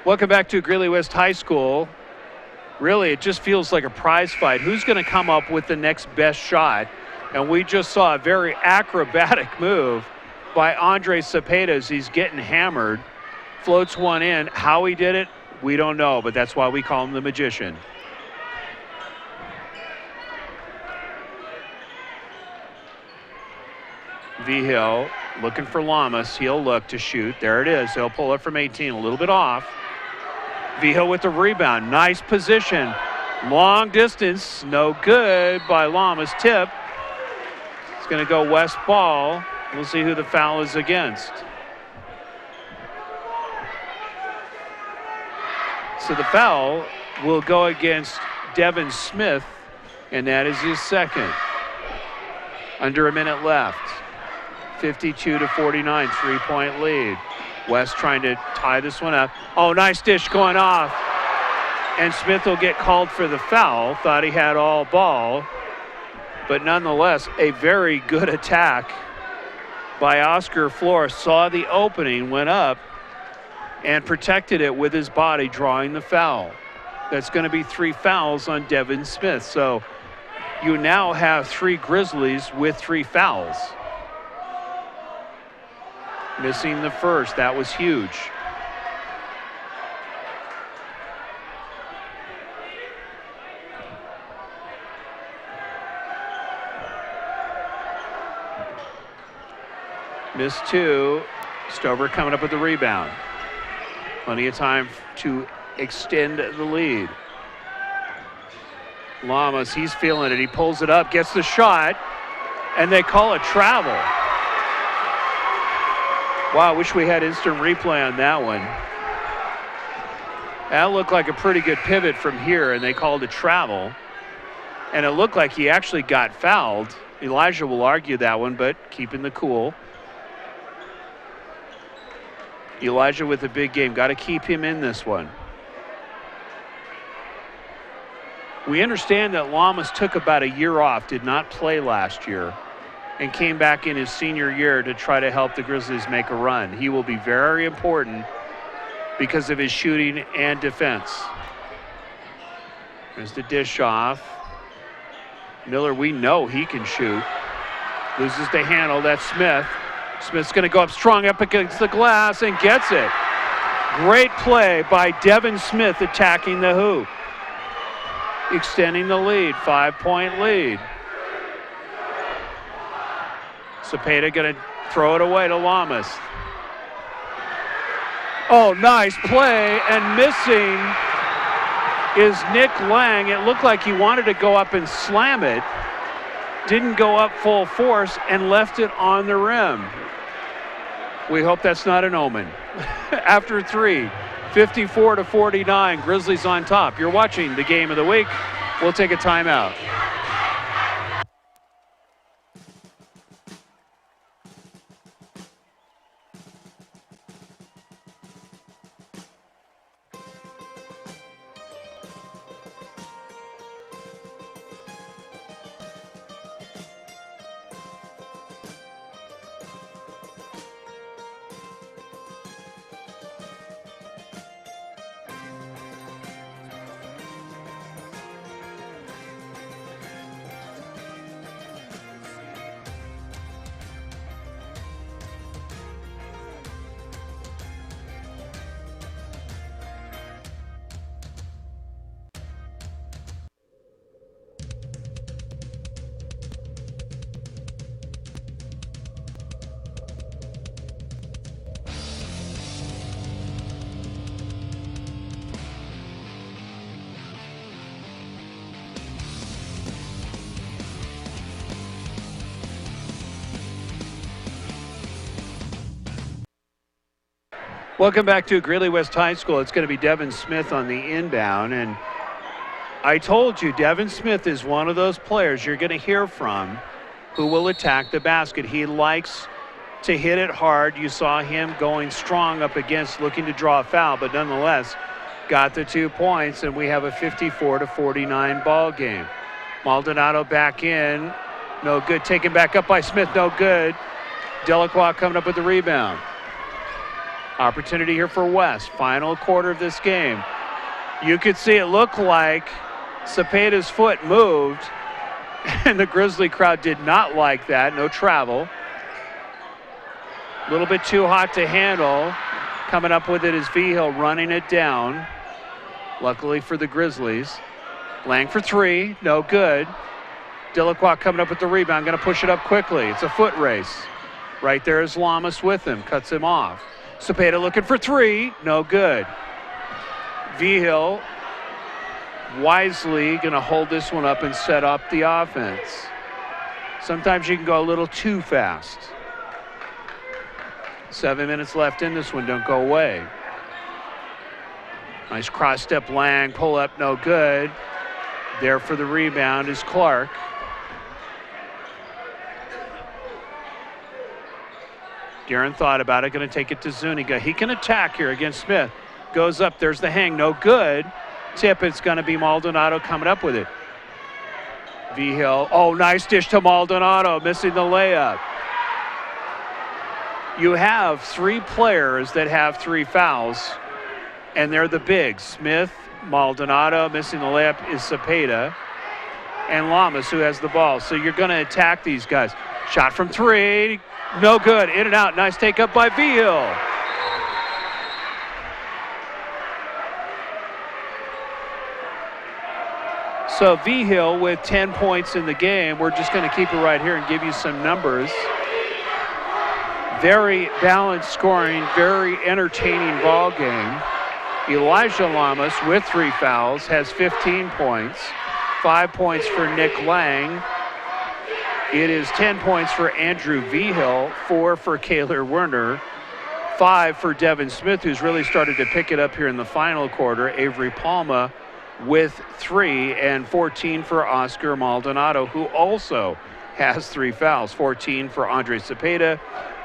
Welcome back to Greeley West High School. Really, it just feels like a prize fight. Who's going to come up with the next best shot? And we just saw a very acrobatic move by Andre Cepeda as he's getting hammered. Floats one in. How he did it, we don't know, but that's why we call him the magician. Vigil looking for Lamas. He'll look to shoot. There it is. He'll pull it from 18, a little bit off. Vigil with the rebound. Nice position. Long distance. No good by Lamas. Tip. It's going to go West ball. We'll see who the foul is against. So the foul will go against Devin Smith, and that is his second. Under a minute left. 52-49, three-point lead. West trying to tie this one up. Oh, nice dish going off. And Smith will get called for the foul. Thought he had all ball. But nonetheless, a very good attack by Oscar Flores. Saw the opening, went up, and protected it with his body, drawing the foul. That's going to be 3 fouls on Devin Smith. So you now have 3 Grizzlies with 3 fouls. Missing the first. That was huge. Missed 2. Stover coming up with the rebound. Plenty of time to extend the lead. Lamas, he's feeling it. He pulls it up, gets the shot, and they call it travel. Wow, I wish we had instant replay on that one. That looked like a pretty good pivot from here, and they called it travel. And it looked like he actually got fouled. Elijah will argue that one, but keeping the cool. Elijah with a big game. Got to keep him in this one. We understand that Lamas took about a year off, did not play last year, and came back in his senior year to try to help the Grizzlies make a run. He will be very important because of his shooting and defense. There's the dish off. Miller, we know he can shoot. Loses the handle. That's Smith. Smith's going to go up strong up against the glass and gets it. Great play by Devin Smith attacking the hoop. Extending the lead, 5-point lead. Cepeda going to throw it away to Lamas. Oh, nice play, and missing is Nick Lang. It looked like he wanted to go up and slam it. Didn't go up full force and left it on the rim. We hope that's not an omen. After 3, 54-49, Grizzlies on top. You're watching the game of the week. We'll take a timeout. Welcome back to Greeley West High School. It's going to be Devin Smith on the inbound. And I told you, Devin Smith is one of those players you're going to hear from who will attack the basket. He likes to hit it hard. You saw him going strong up against, looking to draw a foul, but nonetheless got the 2 points, and we have a 54-49 ball game. Maldonado back in. No good. Taken back up by Smith. No good. Delacroix coming up with the rebound. Opportunity here for West. Final quarter of this game. You could see it look like Cepeda's foot moved, and the Grizzly crowd did not like that. No travel. A little bit too hot to handle. Coming up with it is Vigil running it down. Luckily for the Grizzlies. Lang for 3. No good. Delacroix coming up with the rebound. Going to push it up quickly. It's a foot race. Right there is Lamas with him. Cuts him off. Cepeda looking for 3. No good. Vigil wisely going to hold this one up and set up the offense. Sometimes you can go a little too fast. 7 minutes left in this one. Don't go away. Nice cross step Lang. Pull up. No good. There for the rebound is Clark. Guerin thought about it, going to take it to Zuniga. He can attack here against Smith. Goes up, there's the hang, no good. Tip, it's going to be Maldonado coming up with it. Vigil, oh, nice dish to Maldonado, missing the layup. You have 3 players that have 3 fouls, and they're the bigs. Smith, Maldonado, missing the layup is Cepeda, and Lamas, who has the ball. So you're going to attack these guys. Shot from 3. No good. In and out. Nice take up by Vigil. So Vigil with 10 points in the game. We're just going to keep it right here and give you some numbers. Very balanced scoring, very entertaining ball game. Elijah Lamas with 3 fouls has 15 points. 5 points for Nick Lang. It is 10 points for Andrew Vigil, 4 for Kaylor Werner, 5 for Devin Smith, who's really started to pick it up here in the final quarter. Avery Palma with 3, and 14 for Oscar Maldonado, who also has 3 fouls. 14 for Andre Cepeda,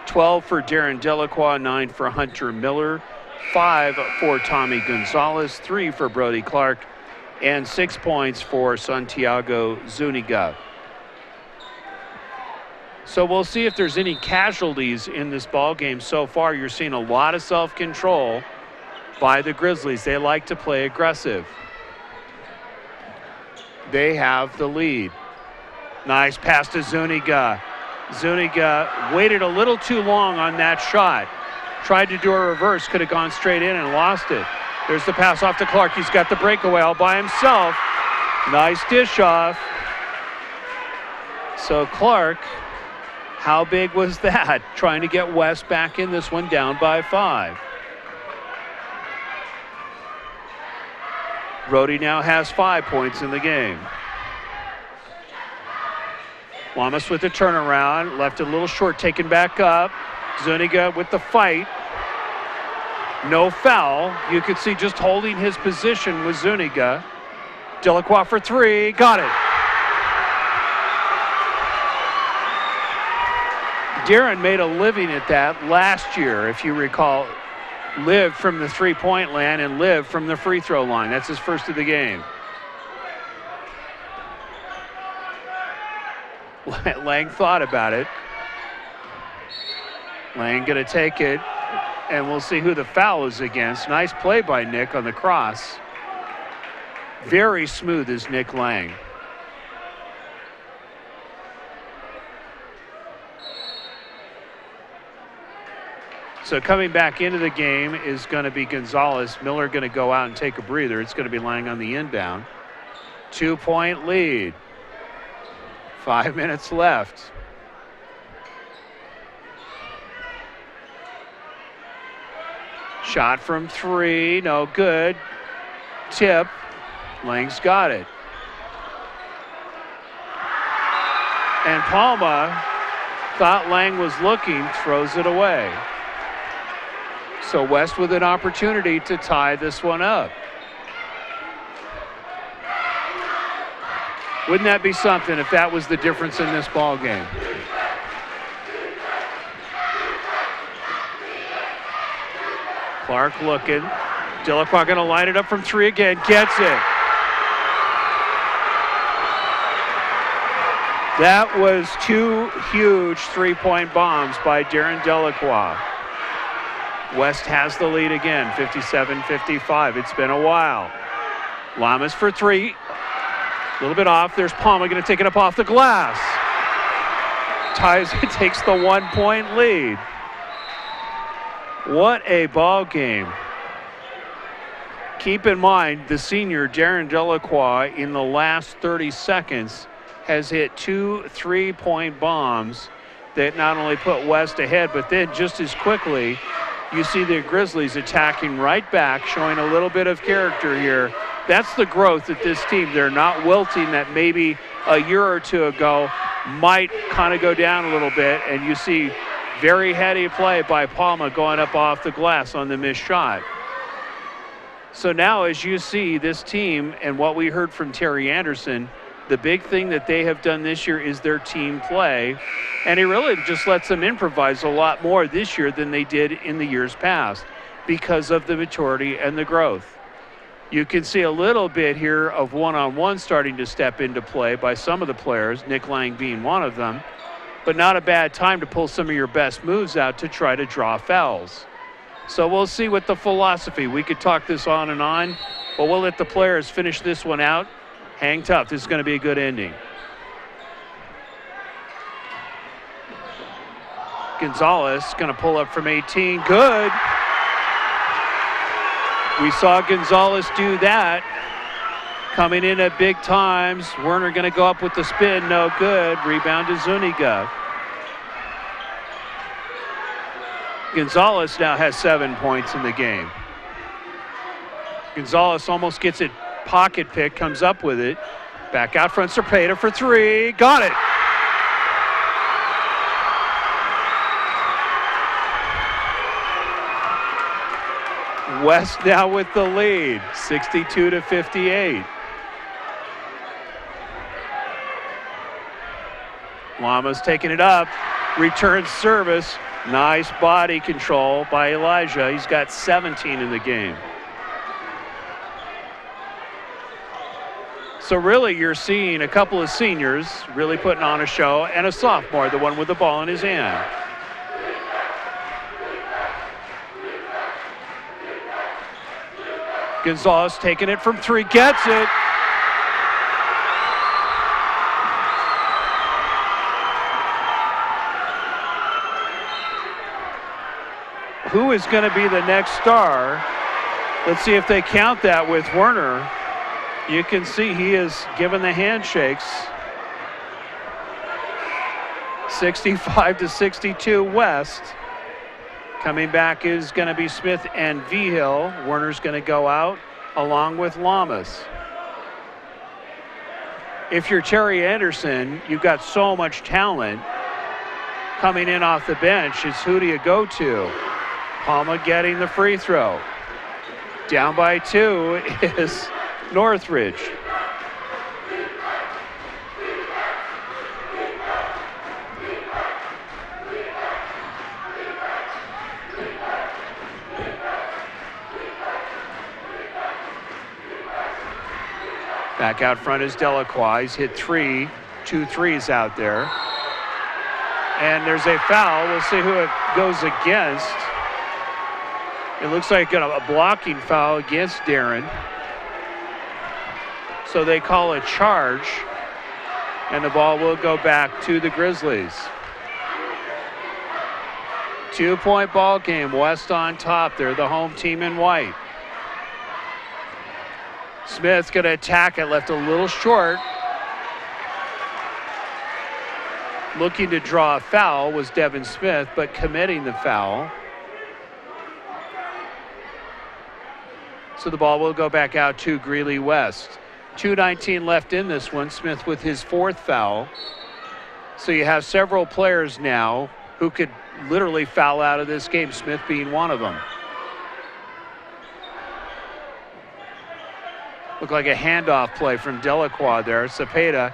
12 for Darren Delacroix, 9 for Hunter Miller, 5 for Tommy Gonzalez, 3 for Brody Clark, and 6 points for Santiago Zuniga. So we'll see if there's any casualties in this ball game so far. You're seeing a lot of self-control by the Grizzlies. They like to play aggressive. They have the lead. Nice pass to Zuniga. Zuniga waited a little too long on that shot. Tried to do a reverse, could have gone straight in and lost it. There's the pass off to Clark. He's got the breakaway all by himself. Nice dish off. So Clark, how big was that? Trying to get West back in this one, down by 5. Rhodey now has 5 points in the game. Lamas with the turnaround, left it a little short, taken back up. Zuniga with the fight. No foul. You could see just holding his position with Zuniga. Delacroix for 3, got it. Darren made a living at that last year, if you recall. Lived from the three-point land and lived from the free throw line. That's his first of the game. Lang thought about it. Lang gonna take it, and we'll see who the foul is against. Nice play by Nick on the cross. Very smooth is Nick Lang. So coming back into the game is going to be Gonzalez. Miller going to go out and take a breather. It's going to be Lang on the inbound. 2-point lead. 5 minutes left. Shot from 3, no good. Tip. Lang's got it. And Palma thought Lang was looking, throws it away. So West with an opportunity to tie this one up. Wouldn't that be something if that was the difference in this ball game? Clark looking. Delacroix going to line it up from 3 again. Gets it. That was 2 huge three-point bombs by Darren Delacroix. West has the lead again, 57-55. It's been a while. Lamas for 3. A little bit off. There's Palma going to take it up off the glass. Ties it, takes the 1-point lead. What a ball game. Keep in mind, the senior, Darren Delacroix, in the last 30 seconds, has hit 2 3-point bombs that not only put West ahead, but then just as quickly, you see the Grizzlies attacking right back, showing a little bit of character here. That's the growth at this team. They're not wilting that maybe a year or two ago might kind of go down a little bit, and you see very heady play by Palma going up off the glass on the missed shot. So now as you see this team and what we heard from Terry Anderson, the big thing that they have done this year is their team play, and he really just lets them improvise a lot more this year than they did in the years past because of the maturity and the growth. You can see a little bit here of one-on-one starting to step into play by some of the players, Nick Lang being one of them, but not a bad time to pull some of your best moves out to try to draw fouls. So we'll see what the philosophy. We could talk this on and on, but we'll let the players finish this one out. Hang tough. This is going to be a good ending. Gonzalez going to pull up from 18. Good. We saw Gonzalez do that. Coming in at big times. Werner going to go up with the spin. No good. Rebound to Zuniga. Gonzalez now has 7 points in the game. Gonzalez almost gets it pocket pick, comes up with it. Back out front, Cepeda for 3. Got it. West now with the lead, 62-58. Lamas taking it up, returns service. Nice body control by Elijah. He's got 17 in the game. So really you're seeing a couple of seniors really putting on a show, and a sophomore, the one with the ball in his hand. Gonzalez taking it from 3, gets it. Who is going to be the next star? Let's see if they count that with Werner. You can see he is given the handshakes. 65-62 West. Coming back is going to be Smith and Vigil. Werner's going to go out. along with Lamas. If you're Terry Anderson, you've got so much talent coming in off the bench. It's who do you go to? Palma getting the free throw. Down by 2 is Northridge. Back out front is Delacroix. He's hit 2 threes out there. And there's a foul. We'll see who it goes against. It looks like a blocking foul against Darren. So they call a charge, and the ball will go back to the Grizzlies. 2-point ball game. West on top. They're the home team in white. Smith's going to attack it, left a little short. Looking to draw a foul was Devin Smith, but committing the foul. So the ball will go back out to Greeley West. 2:19 left in this one. Smith with his 4th foul. So you have several players now who could literally foul out of this game, Smith being one of them. Looked like a handoff play from Delacroix there. Cepeda,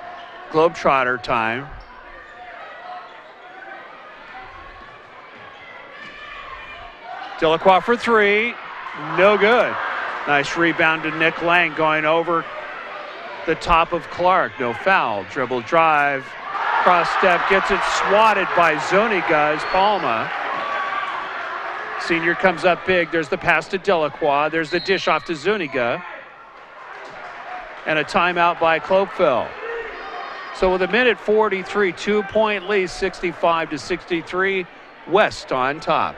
Globetrotter time. Delacroix for 3. No good. Nice rebound to Nick Lang going over the top of Clark. No foul. Dribble drive. Cross step. Gets it swatted by Zuniga as Palma. Senior comes up big. There's the pass to Delacroix. There's the dish off to Zuniga. And a timeout by Clopeville. So with 1:43, 2-point lead, 65-63. West on top.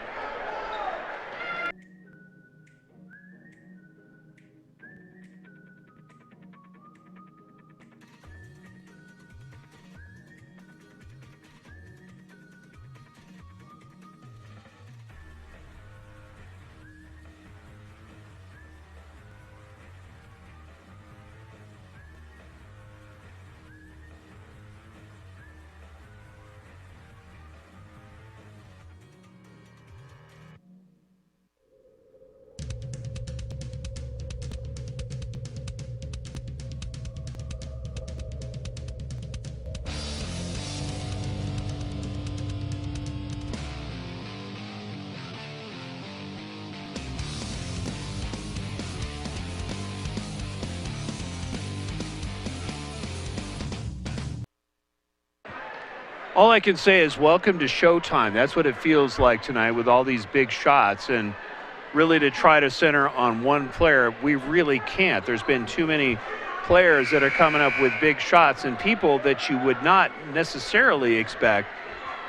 All I can say is welcome to Showtime. That's what it feels like tonight with all these big shots. And really to try to center on one player, we really can't. There's been too many players that are coming up with big shots and people that you would not necessarily expect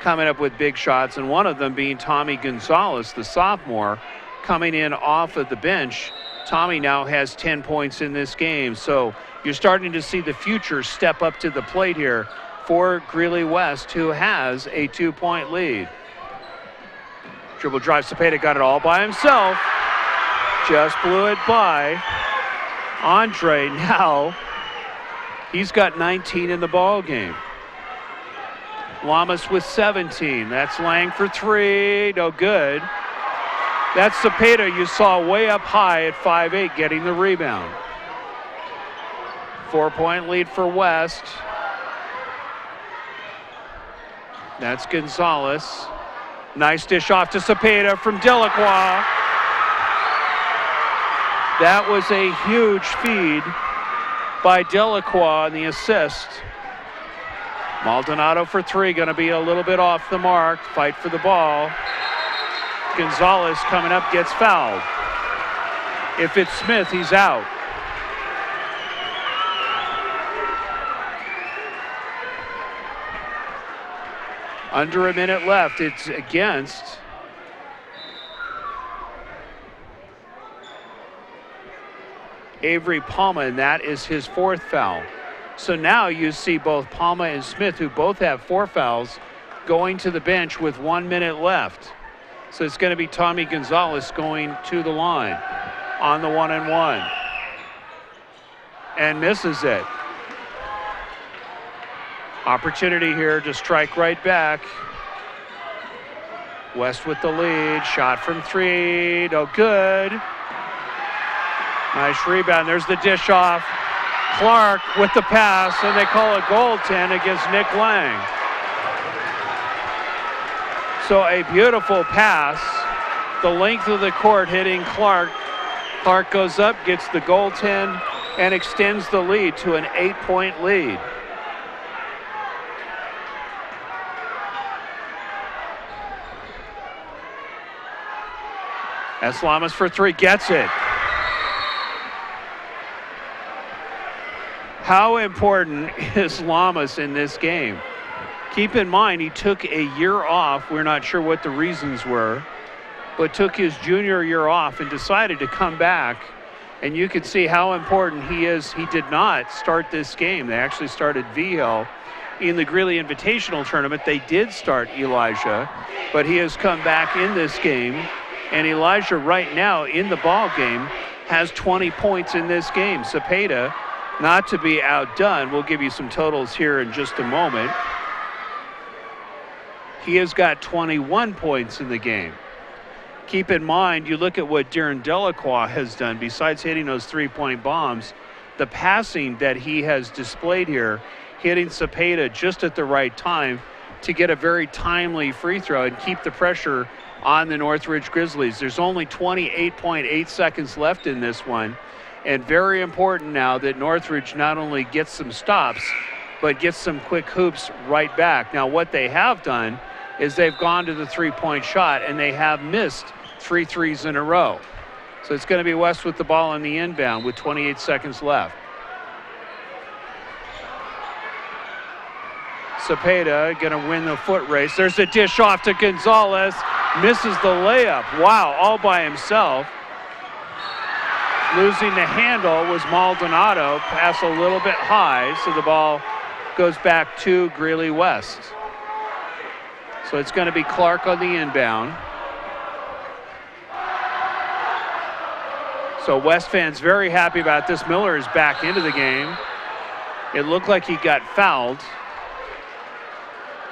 coming up with big shots. And one of them being Tommy Gonzalez, the sophomore, coming in off of the bench. Tommy now has 10 points in this game. So you're starting to see the future step up to the plate here for Greeley West, who has a 2-point lead. Dribble drive, Cepeda got it all by himself. Just blew it by Andre. Now he's got 19 in the ball game. Lamas with 17. That's Lang for 3. No good. That's Cepeda you saw way up high at 5'8", getting the rebound. 4-point lead for West. That's Gonzalez. Nice dish off to Cepeda from Delacroix. That was a huge feed by Delacroix on the assist. Maldonado for 3, going to be a little bit off the mark. Fight for the ball. Gonzalez coming up, gets fouled. If it's Smith, he's out. Under a minute left. It's against Avery Palma, and that is his 4th foul. So now you see both Palma and Smith, who both have 4 fouls, going to the bench with 1 minute left. So it's going to be Tommy Gonzalez going to the line on the 1-and-1. and misses it. Opportunity here to strike right back. West with the lead. Shot from 3. No good. Nice rebound. There's the dish off. Clark with the pass, and they call a goaltend against Nick Lang. So a beautiful pass. The length of the court hitting Clark. Clark goes up, gets the goaltend, and extends the lead to an 8-point lead. Eslamas for 3, gets it. How important is Lamas in this game? Keep in mind, he took a year off. We're not sure what the reasons were, but took his junior year off and decided to come back. And you can see how important he is. He did not start this game. They actually started Vigil in the Greeley Invitational Tournament. They did start Elijah, but he has come back in this game. And Elijah right now in the ball game has 20 points in this game. Cepeda, not to be outdone. We'll give you some totals here in just a moment. He has got 21 points in the game. Keep in mind, you look at what Darren Delacroix has done, besides hitting those 3-point bombs, the passing that he has displayed here, hitting Cepeda just at the right time to get a very timely free throw and keep the pressure on the Northridge Grizzlies. There's only 28.8 seconds left in this one, and very important now that Northridge not only gets some stops, but gets some quick hoops right back. Now, what they have done is they've gone to the 3-point shot, and they have missed 3 threes in a row. So it's going to be West with the ball on the inbound with 28 seconds left. Cepeda going to win the foot race. There's a dish off to Gonzalez. Misses the layup. Wow, all by himself. Losing the handle was Maldonado. Pass a little bit high, so the ball goes back to Greeley West. So it's going to be Clark on the inbound. So West fans very happy about this. Miller is back into the game. It looked like he got fouled.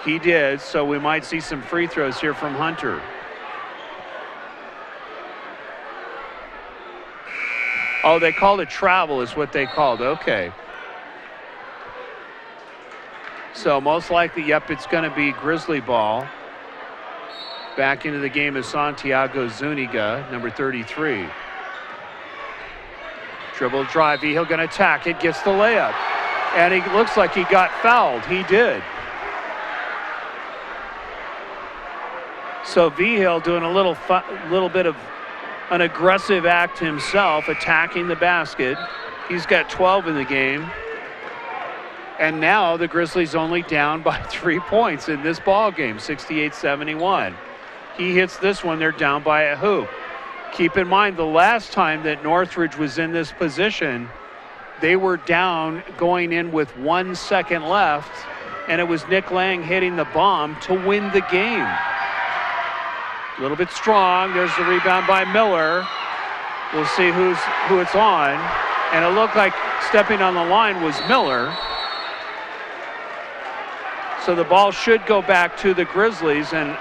He did, so we might see some free throws here from Hunter. Oh, they called it travel is what they called. Okay. So most likely, yep, it's going to be Grizzly ball. Back into the game is Santiago Zuniga, number 33. Dribble drive, Vigil going to attack it, gets the layup. And he looks like he got fouled. He did. So Vigil doing a little bit of an aggressive act himself, attacking the basket. He's got 12 in the game. And now the Grizzlies only down by 3 points in this ball game, 68-71. He hits this one, they're down by a hoop. Keep in mind, the last time that Northridge was in this position, they were down going in with 1 second left, and it was Nick Lang hitting the bomb to win the game. A little bit strong. There's the rebound by Miller. We'll see who it's on. And it looked like stepping on the line was Miller. So the ball should go back to the Grizzlies, and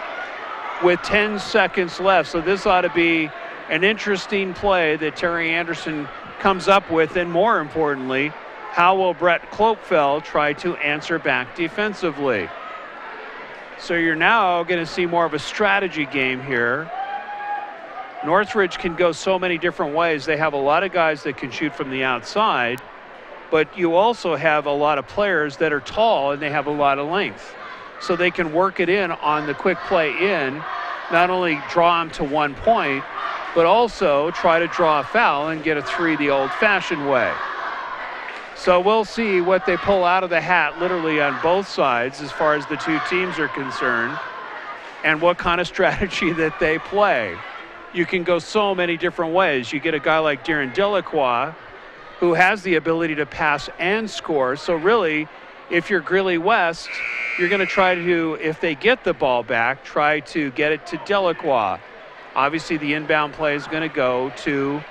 with 10 seconds left. So this ought to be an interesting play that Terry Anderson comes up with, and more importantly, how will Brett Klopfeld try to answer back defensively? So you're now going to see more of a strategy game here. Northridge can go so many different ways. They have a lot of guys that can shoot from the outside, but you also have a lot of players that are tall and they have a lot of length. So they can work it in on the quick play in, not only draw them to 1 point, but also try to draw a foul and get a three the old-fashioned way. So we'll see what they pull out of the hat literally on both sides as far as the two teams are concerned, and what kind of strategy that they play. You can go so many different ways. You get a guy like Darren Delacroix who has the ability to pass and score. So really, if you're Greeley West, you're going to try to, if they get the ball back, try to get it to Delacroix. Obviously, the inbound play is going to go to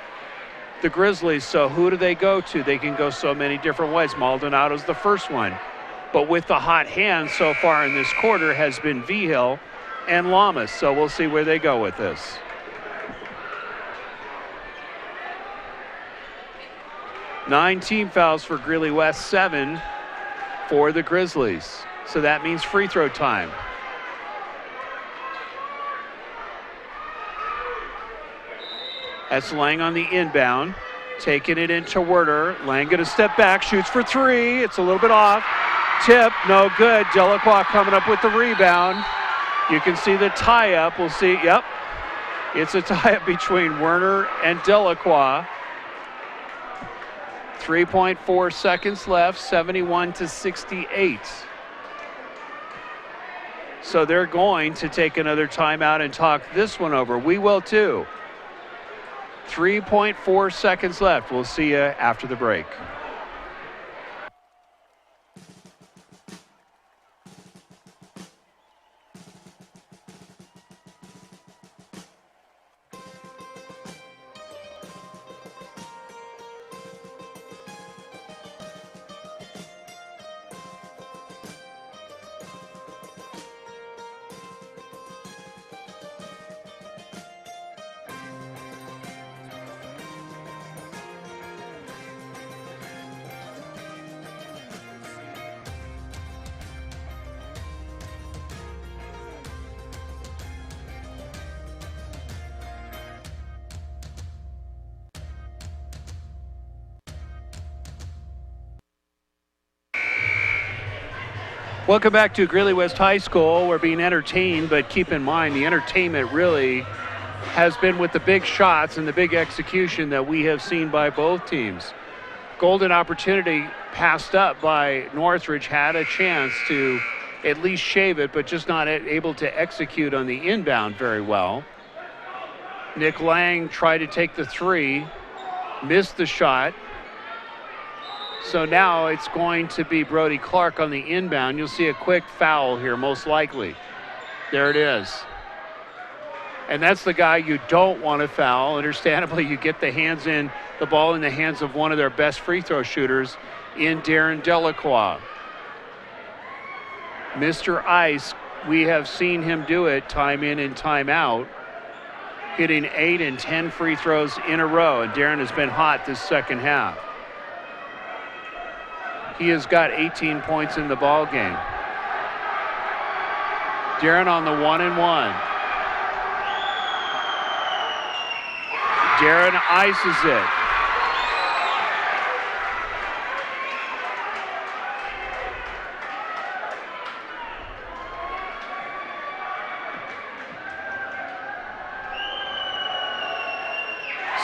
the Grizzlies. So who do they go to? They can go so many different ways. Maldonado's the first one. But with the hot hand so far in this quarter has been Vigil and Lamas. So we'll see where they go with this. Nine team fouls for Greeley West, 7 for the Grizzlies. So that means free throw time. That's Lang on the inbound, taking it into Werder. Lang going to step back, shoots for 3. It's a little bit off. Tip, no good. Delacroix coming up with the rebound. You can see the tie-up. We'll see. Yep, it's a tie-up between Werner and Delacroix. 3.4 seconds left, 71-68. So they're going to take another timeout and talk this one over. We will too. 3.4 seconds left. We'll see you after the break. Welcome back to Greeley West High School. We're being entertained, but keep in mind the entertainment really has been with the big shots and the big execution that we have seen by both teams. Golden opportunity passed up by Northridge, had a chance to at least shave it, but just not able to execute on the inbound very well. Nick Lang tried to take the 3, missed the shot. So now it's going to be Brody Clark on the inbound. You'll see a quick foul here, most likely. There it is. And that's the guy you don't want to foul. Understandably, you get the ball in the hands of one of their best free throw shooters in Darren Delacroix. Mr. Ice, we have seen him do it time in and time out, hitting 8 and 10 free throws in a row. And Darren has been hot this second half. He has got 18 points in the ball game. Darren on the 1-and-1. Darren ices it.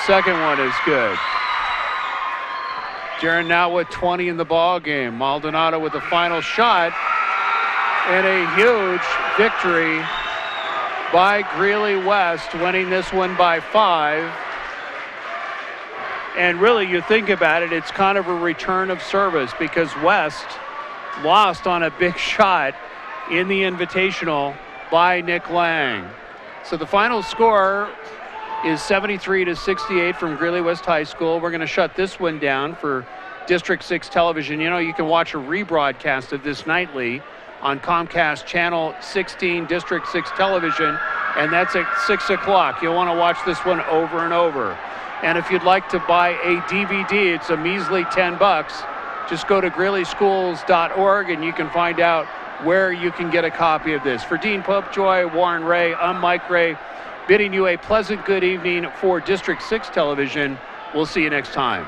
Second one is good. Darren now with 20 in the ball game. Maldonado with the final shot, and a huge victory by Greeley West, winning this one by 5. And really, you think about it, it's kind of a return of service because West lost on a big shot in the Invitational by Nick Lang. So the final score is 73-68 from Greeley West High School. We're going to shut this one down for District 6 television. You know, you can watch a rebroadcast of this nightly on Comcast Channel 16 District 6 television, and that's at 6 o'clock. You'll want to watch this one over and over. And if you'd like to buy a DVD, it's a measly $10. Just go to greeleyschools.org and you can find out where you can get a copy of this. For Dean Popejoy, Warren Ray, I'm Mike Ray, bidding you a pleasant good evening for District 6 television. We'll see you next time.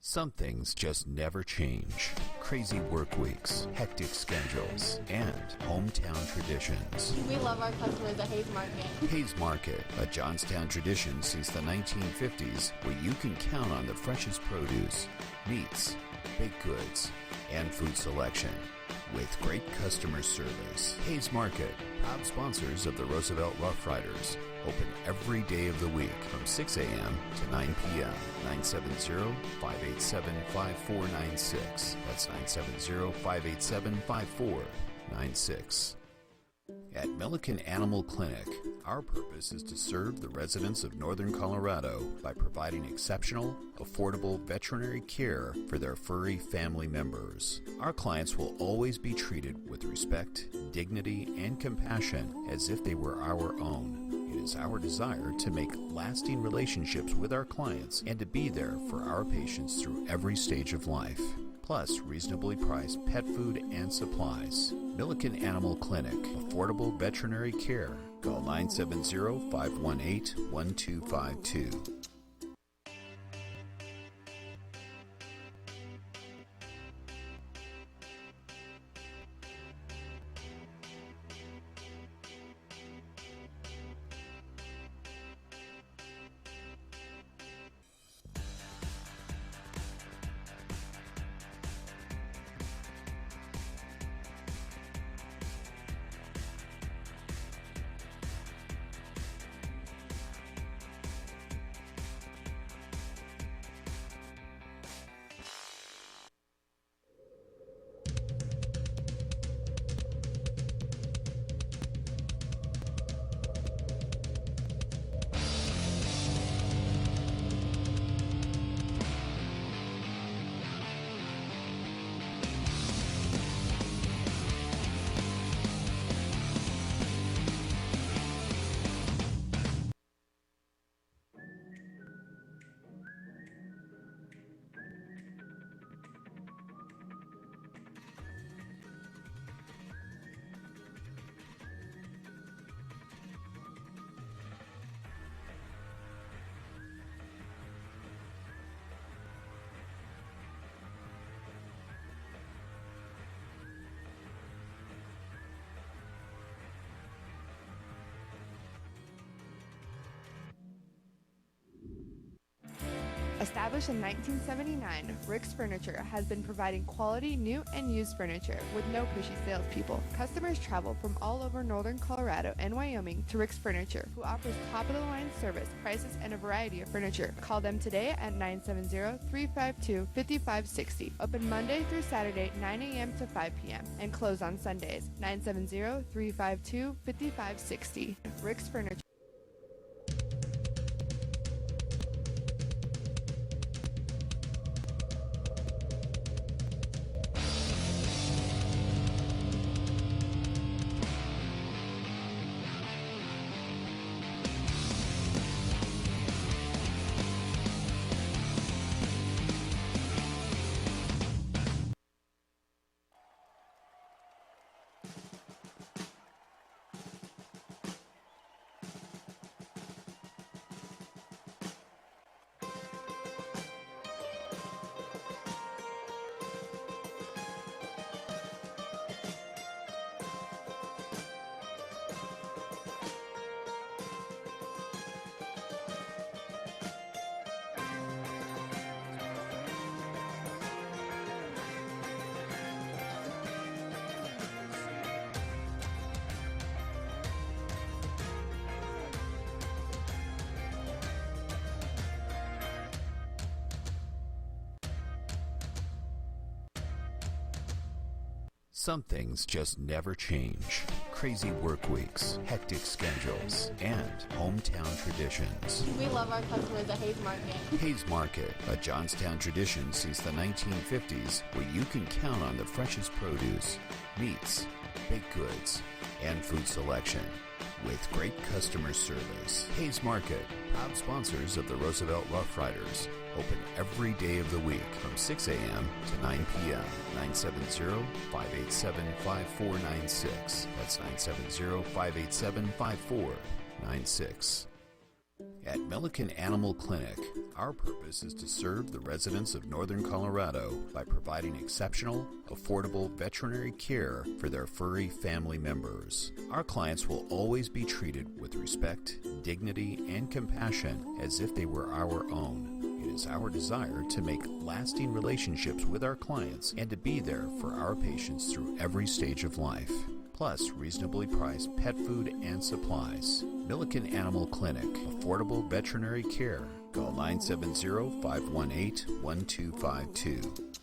Some things just never change. Crazy work weeks, hectic schedules, and hometown traditions. We love our customers at Hayes Market. Hayes Market, a Johnstown tradition since the 1950s, where you can count on the freshest produce, meats, baked goods, and food selection. With great customer service. Hayes Market, proud sponsors of the Roosevelt Rough Riders. Open every day of the week from 6 a.m. to 9 p.m. 970-587-5496. That's 970-587-5496. At Milliken Animal Clinic, Our purpose is to serve the residents of Northern Colorado by providing exceptional, affordable veterinary care for their furry family members. Our clients will always be treated with respect, dignity, and compassion as if they were our own. It is our desire to make lasting relationships with our clients and to be there for our patients through every stage of life. Plus reasonably priced pet food and supplies. Milliken Animal Clinic, affordable veterinary care. Call 970-518-1252. Established in 1979, Rick's Furniture has been providing quality new and used furniture with no pushy salespeople. Customers travel from all over Northern Colorado and Wyoming to Rick's Furniture, who offers top-of-the-line service, prices, and a variety of furniture. Call them today at 970-352-5560. Open Monday through Saturday, 9 a.m. to 5 p.m. and close on Sundays. 970-352-5560. Rick's Furniture. Some things just never change. Crazy work weeks, hectic schedules, and hometown traditions. We love our customers at Hayes Market. Hayes Market, a Johnstown tradition since the 1950s, where you can count on the freshest produce, meats, baked goods, and food selection. With great customer service. Hayes Market, proud sponsors of the Roosevelt Rough Riders. Open every day of the week from 6 a.m. to 9 p.m. 970-587-5496. That's 970-587-5496. At Milliken Animal Clinic, our purpose is to serve the residents of Northern Colorado by providing exceptional, affordable veterinary care for their furry family members. Our clients will always be treated with respect, dignity, and compassion as if they were our own. It is our desire to make lasting relationships with our clients and to be there for our patients through every stage of life. Plus reasonably priced pet food and supplies. Milliken Animal Clinic, affordable veterinary care. Call 970-518-1252.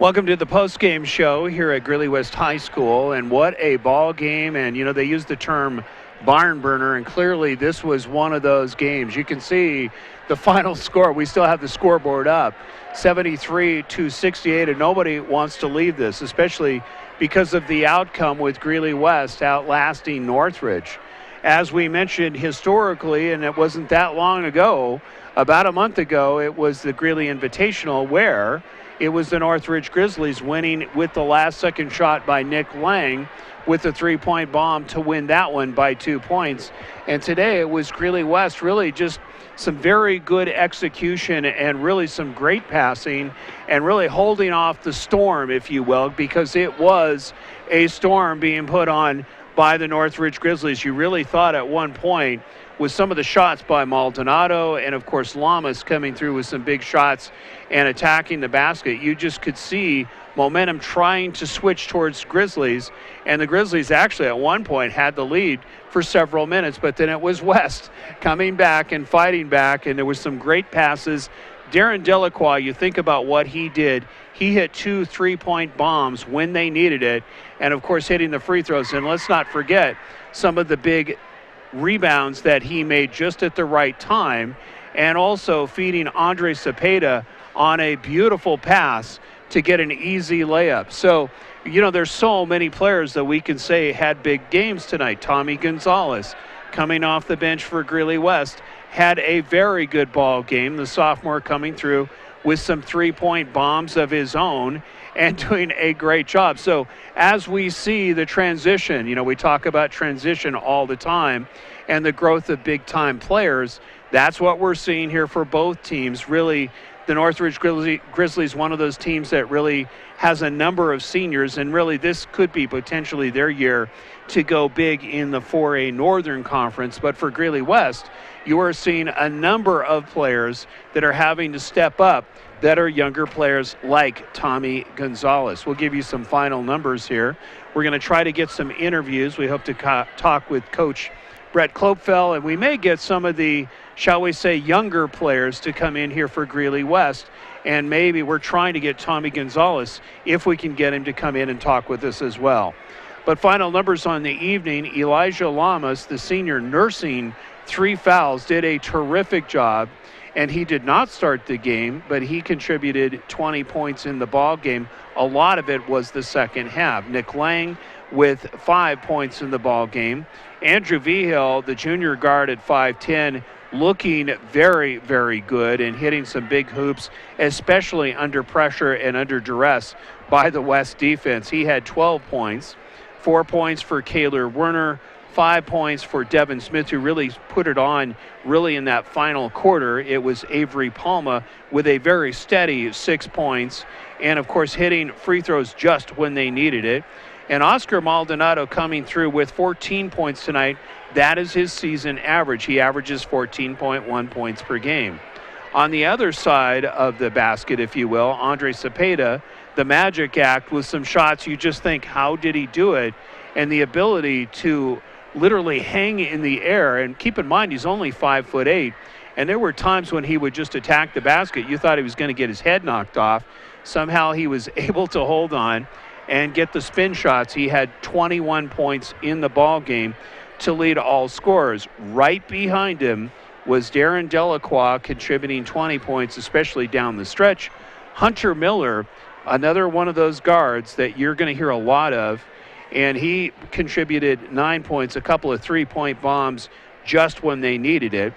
Welcome to the postgame show here at Greeley West High School, and what a ball game. And they use the term barn burner, and clearly this was one of those games. You can see the final score. We still have the scoreboard up, 73-68, and nobody wants to leave this, especially because of the outcome with Greeley West outlasting Northridge. As we mentioned historically, and it wasn't that long ago, about a month ago, it was the Greeley Invitational where it was the Northridge Grizzlies winning with the last-second shot by Nick Lang with a three-point bomb to win that one by 2 points. And today it was Greeley West, really just some very good execution and really some great passing and really holding off the storm, if you will, because it was a storm being put on by the Northridge Grizzlies. You really thought at one point with some of the shots by Maldonado and, of course, Lamas coming through with some big shots and attacking the basket, you just could see momentum trying to switch towards Grizzlies. And the Grizzlies actually at one point had the lead for several minutes, but then it was West coming back and fighting back, and there was some great passes. Darren Delacroix, you think about what he did. He hit 2 3-point bombs when they needed it, and, of course, hitting the free throws. And let's not forget some of the big rebounds that he made just at the right time, and also feeding Andre Cepeda on a beautiful pass to get an easy layup. So, there's so many players that we can say had big games tonight. Tommy Gonzalez, coming off the bench for Greeley West, had a very good ball game. The sophomore coming through with some 3-point bombs of his own and doing a great job. So as we see the transition, we talk about transition all the time and the growth of big-time players. That's what we're seeing here for both teams. Really, the Northridge Grizzlies, one of those teams that really has a number of seniors, and really this could be potentially their year to go big in the 4A Northern Conference. But for Greeley West, you are seeing a number of players that are having to step up that are younger players like Tommy Gonzalez. We'll give you some final numbers here. We're going to try to get some interviews. We hope to talk with Coach Brett Klopfel, and we may get some of the, shall we say, younger players to come in here for Greeley West. And maybe we're trying to get Tommy Gonzalez, if we can get him to come in and talk with us as well. But final numbers on the evening, Elijah Lamas, the senior, nursing 3 fouls, did a terrific job. And he did not start the game, but he contributed 20 points in the ball game. A lot of it was the second half. Nick Lang with 5 points in the ball game. Andrew Vigil, the junior guard at 5'10", looking very, very good and hitting some big hoops, especially under pressure and under duress by the West defense. He had 12 points, 4 points for Kaylor Werner, 5 points for Devin Smith, who really put it on really in that final quarter. It was Avery Palma with a very steady 6 points, and of course hitting free throws just when they needed it. And Oscar Maldonado coming through with 14 points tonight. That is his season average. He averages 14.1 points per game. On the other side of the basket, if you will, Andre Cepeda, the magic act with some shots you just think, how did he do it? And the ability to literally hang in the air. And keep in mind, he's only 5'8", and there were times when he would just attack the basket. You thought he was going to get his head knocked off. Somehow he was able to hold on and get the spin shots. He had 21 points in the ball game to lead all scorers. Right behind him was Darren Delacroix, contributing 20 points, especially down the stretch. Hunter Miller, another one of those guards that you're going to hear a lot of, and he contributed 9 points, a couple of 3-point bombs just when they needed it.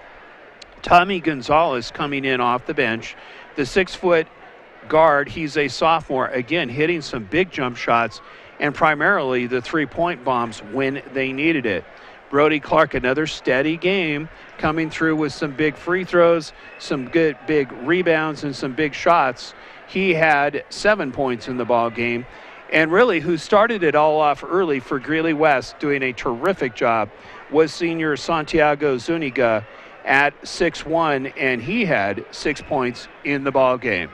Tommy Gonzalez coming in off the bench, the 6-foot guard. He's a sophomore, again hitting some big jump shots and primarily the 3-point bombs when they needed it. Brody Clark, another steady game, coming through with some big free throws, some good big rebounds, and some big shots. He had 7 points in the ball game. And really, who started it all off early for Greeley West, doing a terrific job, was senior Santiago Zuniga at 6'1", and he had 6 points in the ball game.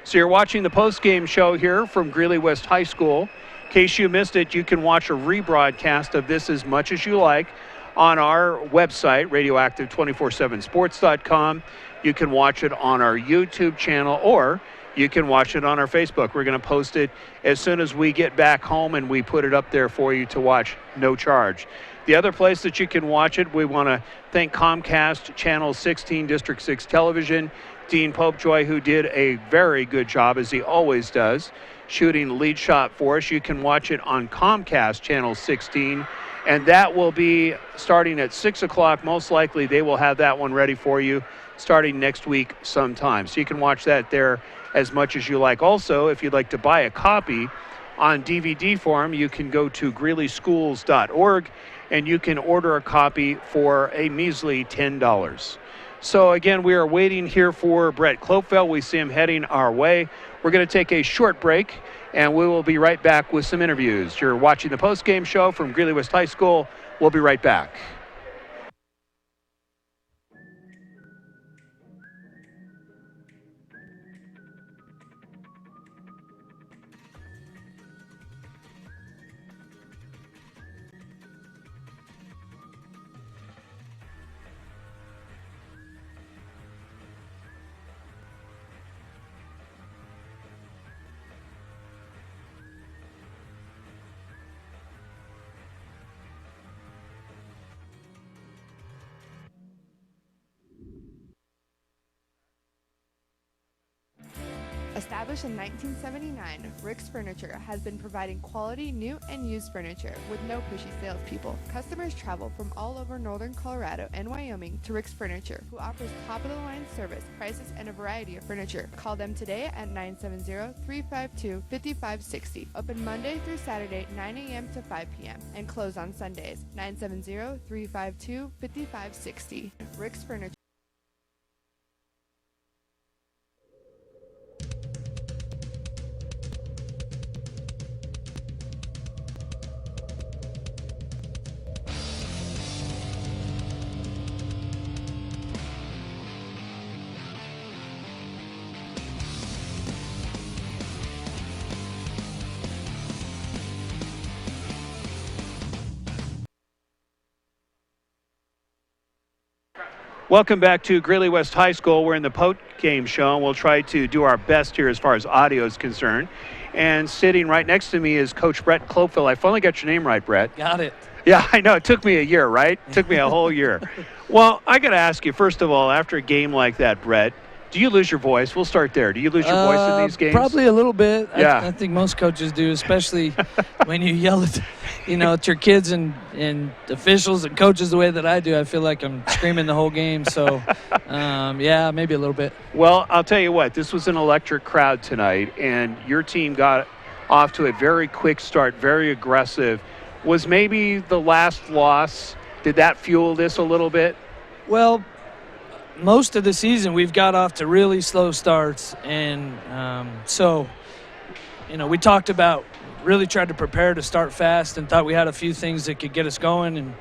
So you're watching the post-game show here from Greeley West High School. In case you missed it, you can watch a rebroadcast of this as much as you like on our website, radioactive247sports.com. You can watch it on our YouTube channel, or you can watch it on our Facebook. We're going to post it as soon as we get back home, and we put it up there for you to watch, no charge. The other place that you can watch it, we want to thank Comcast Channel 16 District 6 Television, Dean Popejoy, who did a very good job, as he always does, shooting the lead shot for us. You can watch it on Comcast Channel 16, and that will be starting at 6 o'clock. Most likely they will have that one ready for you starting next week sometime. So you can watch that there as much as you like. Also, if you'd like to buy a copy on DVD form, you can go to greeleyschools.org and you can order a copy for a measly $10. So again, we are waiting here for Brett Klopfeld. We see him heading our way. We're going to take a short break, and we will be right back with some interviews. You're watching the postgame show from Greeley West High School. We'll be right back. Established in 1979, Rick's Furniture has been providing quality new and used furniture with no pushy salespeople. Customers travel from all over northern Colorado and Wyoming to Rick's Furniture, who offers top-of-the-line service, prices, and a variety of furniture. Call them today at 970-352-5560. Open Monday through Saturday, 9 a.m. to 5 p.m. and close on Sundays. 970-352-5560. Rick's Furniture. Welcome back to Greeley West High School. We're in the postgame show, and we'll try to do our best here as far as audio is concerned. And sitting right next to me is Coach Brett Klopfeld. I finally got your name right, Brett. Got it. Yeah, I know. It took me a year, right? It took me a whole year. Well, I got to ask you, first of all, after a game like that, Brett, do you lose your voice? We'll start there. Do you lose your voice in these games? Probably a little bit. Yeah. I think most coaches do, especially when you yell at, at your kids and officials and coaches the way that I do. I feel like I'm screaming the whole game. So, yeah, maybe a little bit. Well, I'll tell you what. This was an electric crowd tonight, and your team got off to a very quick start, very aggressive. Was maybe the last loss, did that fuel this a little bit? Well, most of the season we've got off to really slow starts, and so we talked about really tried to prepare to start fast and thought we had a few things that could get us going, and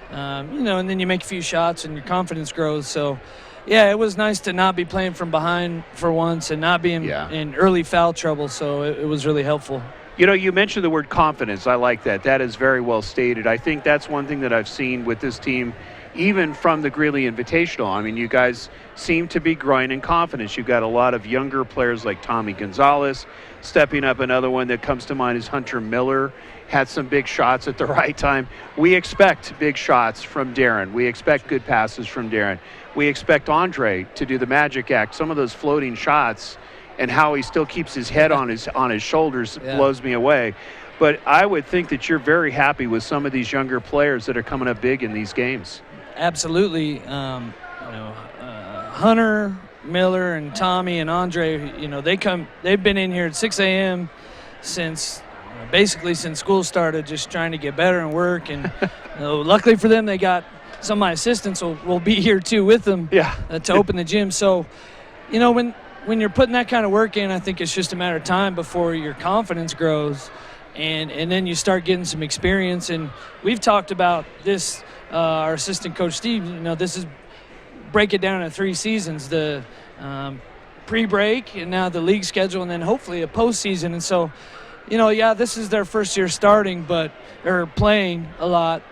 and then you make a few shots and your confidence grows. So yeah, it was nice to not be playing from behind for once and not be in early foul trouble, so it was really helpful. You mentioned the word confidence. I like that. That is very well stated. I think that's one thing that I've seen with this team, even from the Greeley Invitational. I mean, you guys seem to be growing in confidence. You've got a lot of younger players like Tommy Gonzalez stepping up. Another one that comes to mind is Hunter Miller. Had some big shots at the right time. We expect big shots from Darren. We expect good passes from Darren. We expect Andre to do the magic act. Some of those floating shots and how he still keeps his head on his shoulders blows me away. But I would think that you're very happy with some of these younger players that are coming up big in these games. Absolutely. Hunter, Miller, and Tommy and Andre, they've been in here at 6 a.m. basically since school started, just trying to get better and work. And luckily for them, they got some of my assistants will be here too with them to open the gym. So, when you're putting that kind of work in, I think it's just a matter of time before your confidence grows, and then you start getting some experience. And we've talked about this, our assistant coach Steve. This is break it down into 3 seasons: the pre-break, and now the league schedule, and then hopefully a postseason. And so, this is their first year starting, or playing a lot.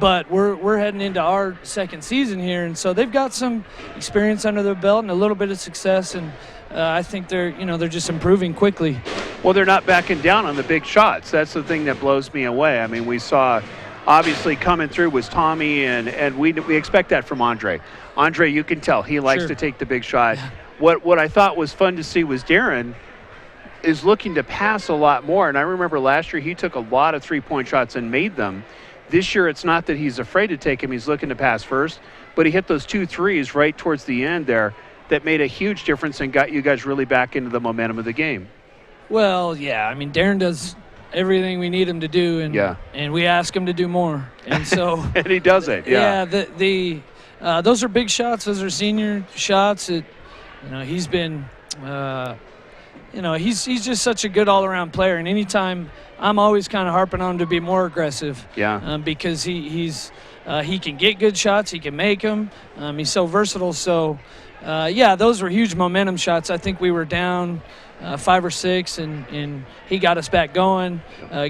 But we're heading into our second season here, and so they've got some experience under their belt and a little bit of success. And I think they're just improving quickly. Well, they're not backing down on the big shots. That's the thing that blows me away. I mean, we saw obviously coming through was Tommy, and we expect that from Andre. Andre, you can tell he likes to take the big shot. Yeah. What I thought was fun to see was Darren is looking to pass a lot more. And I remember last year he took a lot of three-point shots and made them. This year it's not that he's afraid to take them. He's looking to pass first. But he hit those 2 threes right towards the end there that made a huge difference and got you guys really back into the momentum of the game. Well, yeah. I mean, Darren does everything we need him to do, and we ask him to do more. And so and he does it. Yeah. Those are big shots. Those are senior shots. He's been he's just such a good all-around player. And anytime I'm always kind of harping on him to be more aggressive. Yeah. Because he can get good shots. He can make them. He's so versatile. So, those were huge momentum shots. I think we were down 5 or 6, and he got us back going.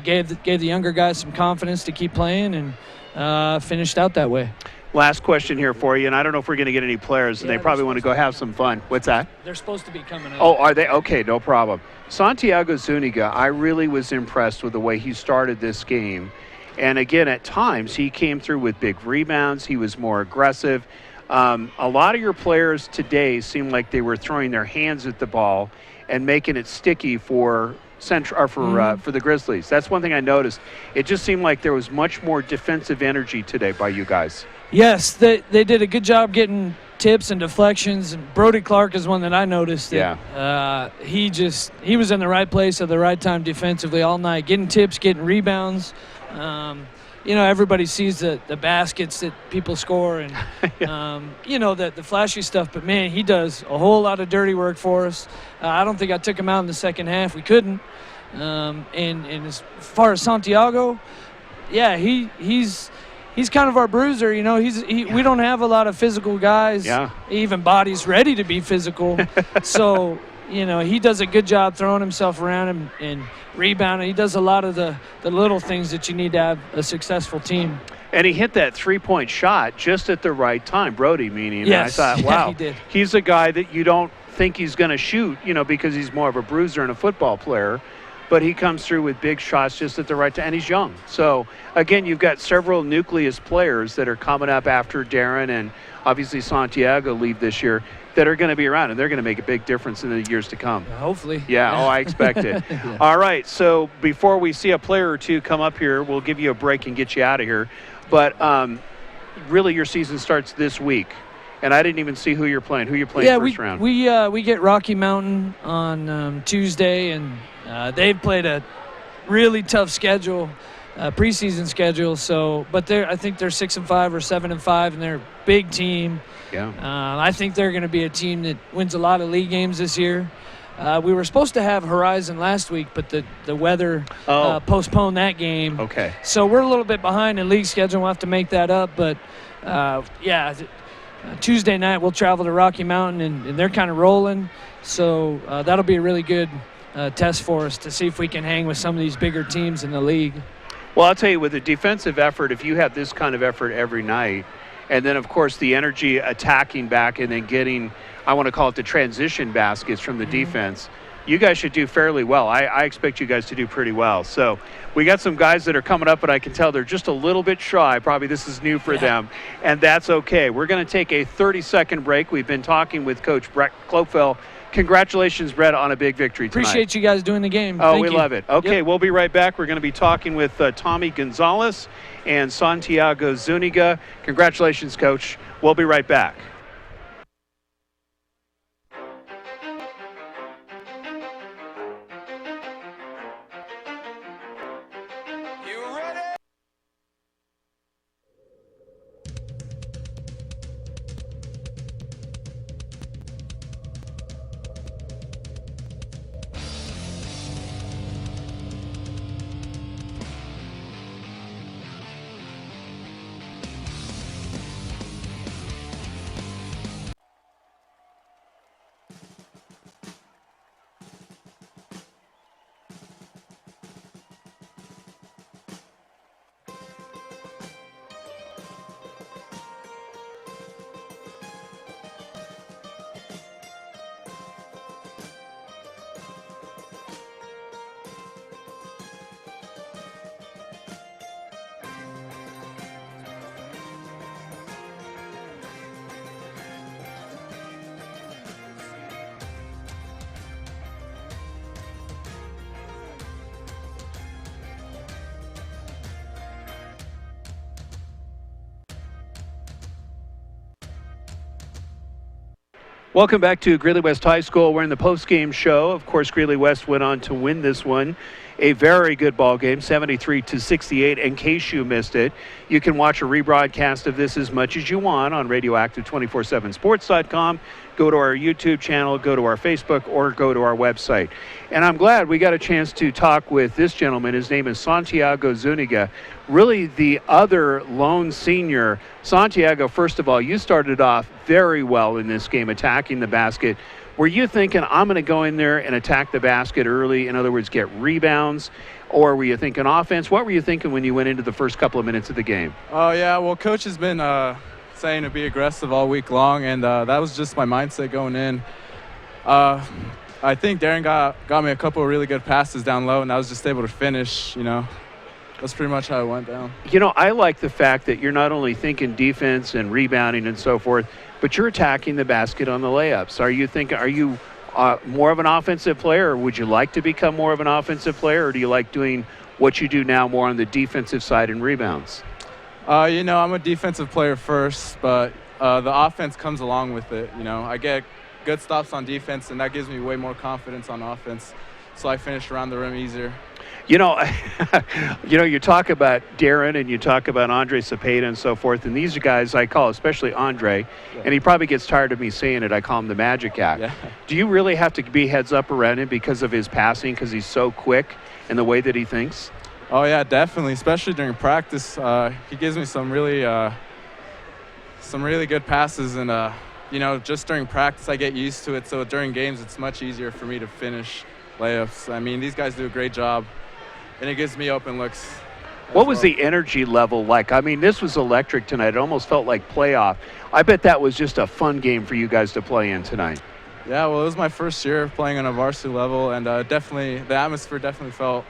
Gave the younger guys some confidence to keep playing, and finished out that way. Last question here for you, and I don't know if we're going to get any players, and they probably want to go have some fun. What's that? They're supposed to be coming up. Oh, are they? Okay, no problem. Santiago Zuniga, I really was impressed with the way he started this game. And again, at times, he came through with big rebounds. He was more aggressive. A lot of your players today seemed like they were throwing their hands at the ball and making it sticky for the Grizzlies. That's one thing I noticed. It just seemed like there was much more defensive energy today by you guys. Yes, they did a good job getting tips and deflections. Brody Clark is one that I noticed. He was in the right place at the right time defensively all night, getting tips, getting rebounds. Everybody sees the baskets that people score and, the flashy stuff. But, man, he does a whole lot of dirty work for us. I don't think I took him out in the second half. We couldn't. And as far as Santiago, he's kind of our bruiser. We don't have a lot of physical guys. Yeah. Even bodies ready to be physical. So, he does a good job throwing himself around and rebounding. He does a lot of the little things that you need to have a successful team. And he hit that three-point shot just at the right time, Brody, meaning. Yes. I thought, wow, he did. He's a guy that you don't think he's going to shoot, because he's more of a bruiser and a football player. But he comes through with big shots just at the right time, and he's young. So, again, you've got several nucleus players that are coming up after Darren and obviously Santiago leave this year that are going to be around, and they're going to make a big difference in the years to come. Hopefully. Yeah, I expect it. Yeah. All right, so before we see a player or two come up here, we'll give you a break and get you out of here. But really your season starts this week. And I didn't even see who you're playing. Who you're playing first round? We get Rocky Mountain on Tuesday, and they've played a really tough schedule, preseason schedule. So, but I think they're 6-5 or 7-5, and they're a big team. Yeah. I think they're going to be a team that wins a lot of league games this year. We were supposed to have Horizon last week, but the weather postponed that game. Okay. So we're a little bit behind in league schedule. We'll have to make that up. But, Tuesday night we'll travel to Rocky Mountain, and they're kind of rolling. So that'll be a really good test for us to see if we can hang with some of these bigger teams in the league. Well, I'll tell you, with a defensive effort, if you have this kind of effort every night, and then, of course, the energy attacking back and then getting, I want to call it the transition baskets from the defense, you guys should do fairly well. I expect you guys to do pretty well. So we got some guys that are coming up, and I can tell they're just a little bit shy. Probably this is new for them, and that's okay. We're going to take a 30-second break. We've been talking with Coach Brett Klopfel. Congratulations, Brett, on a big victory tonight. Appreciate you guys doing the game. Oh, Thank we you. love it. Okay, We'll be right back. We're going to be talking with Tommy Gonzalez and Santiago Zuniga. Congratulations, Coach. We'll be right back. Welcome back to Greeley West High School. We're in the postgame show. Of course, Greeley West went on to win this one. A very good ball game, 73-68. In case you missed it, you can watch a rebroadcast of this as much as you want on radioactive247sports.com. Go to our YouTube channel, go to our Facebook, or go to our website. And I'm glad we got a chance to talk with this gentleman. His name is Santiago Zuniga, really the other lone senior. Santiago, first of all, you started off very well in this game, attacking the basket. Were you thinking, I'm going to go in there and attack the basket early, in other words, get rebounds? Or were you thinking offense? What were you thinking when you went into the first couple of minutes of the game? Oh, yeah. Well, Coach has been saying to be aggressive all week long, and that was just my mindset going in. I think Darren got me a couple of really good passes down low, and I was just able to finish, That's pretty much how it went down. I like the fact that you're not only thinking defense and rebounding and so forth, but you're attacking the basket on the layups. Are you more of an offensive player, or would you like to become more of an offensive player, or do you like doing what you do now more on the defensive side and rebounds? I'm a defensive player first, but the offense comes along with it. I get good stops on defense, and that gives me way more confidence on offense, so I finish around the rim easier. You talk about Darren and you talk about Andre Cepeda and so forth, and these are guys I call, especially Andre, and he probably gets tired of me saying it, I call him the Magic Act. Yeah. Do you really have to be heads up around him because of his passing, because he's so quick and the way that he thinks? Oh, yeah, definitely, especially during practice. He gives me some really good passes, and, just during practice I get used to it, so during games it's much easier for me to finish layups. I mean, these guys do a great job, and it gives me open looks. What was the energy level like? I mean, this was electric tonight. It almost felt like playoff. I bet that was just a fun game for you guys to play in tonight. Yeah, well, it was my first year playing on a varsity level, and definitely the atmosphere definitely felt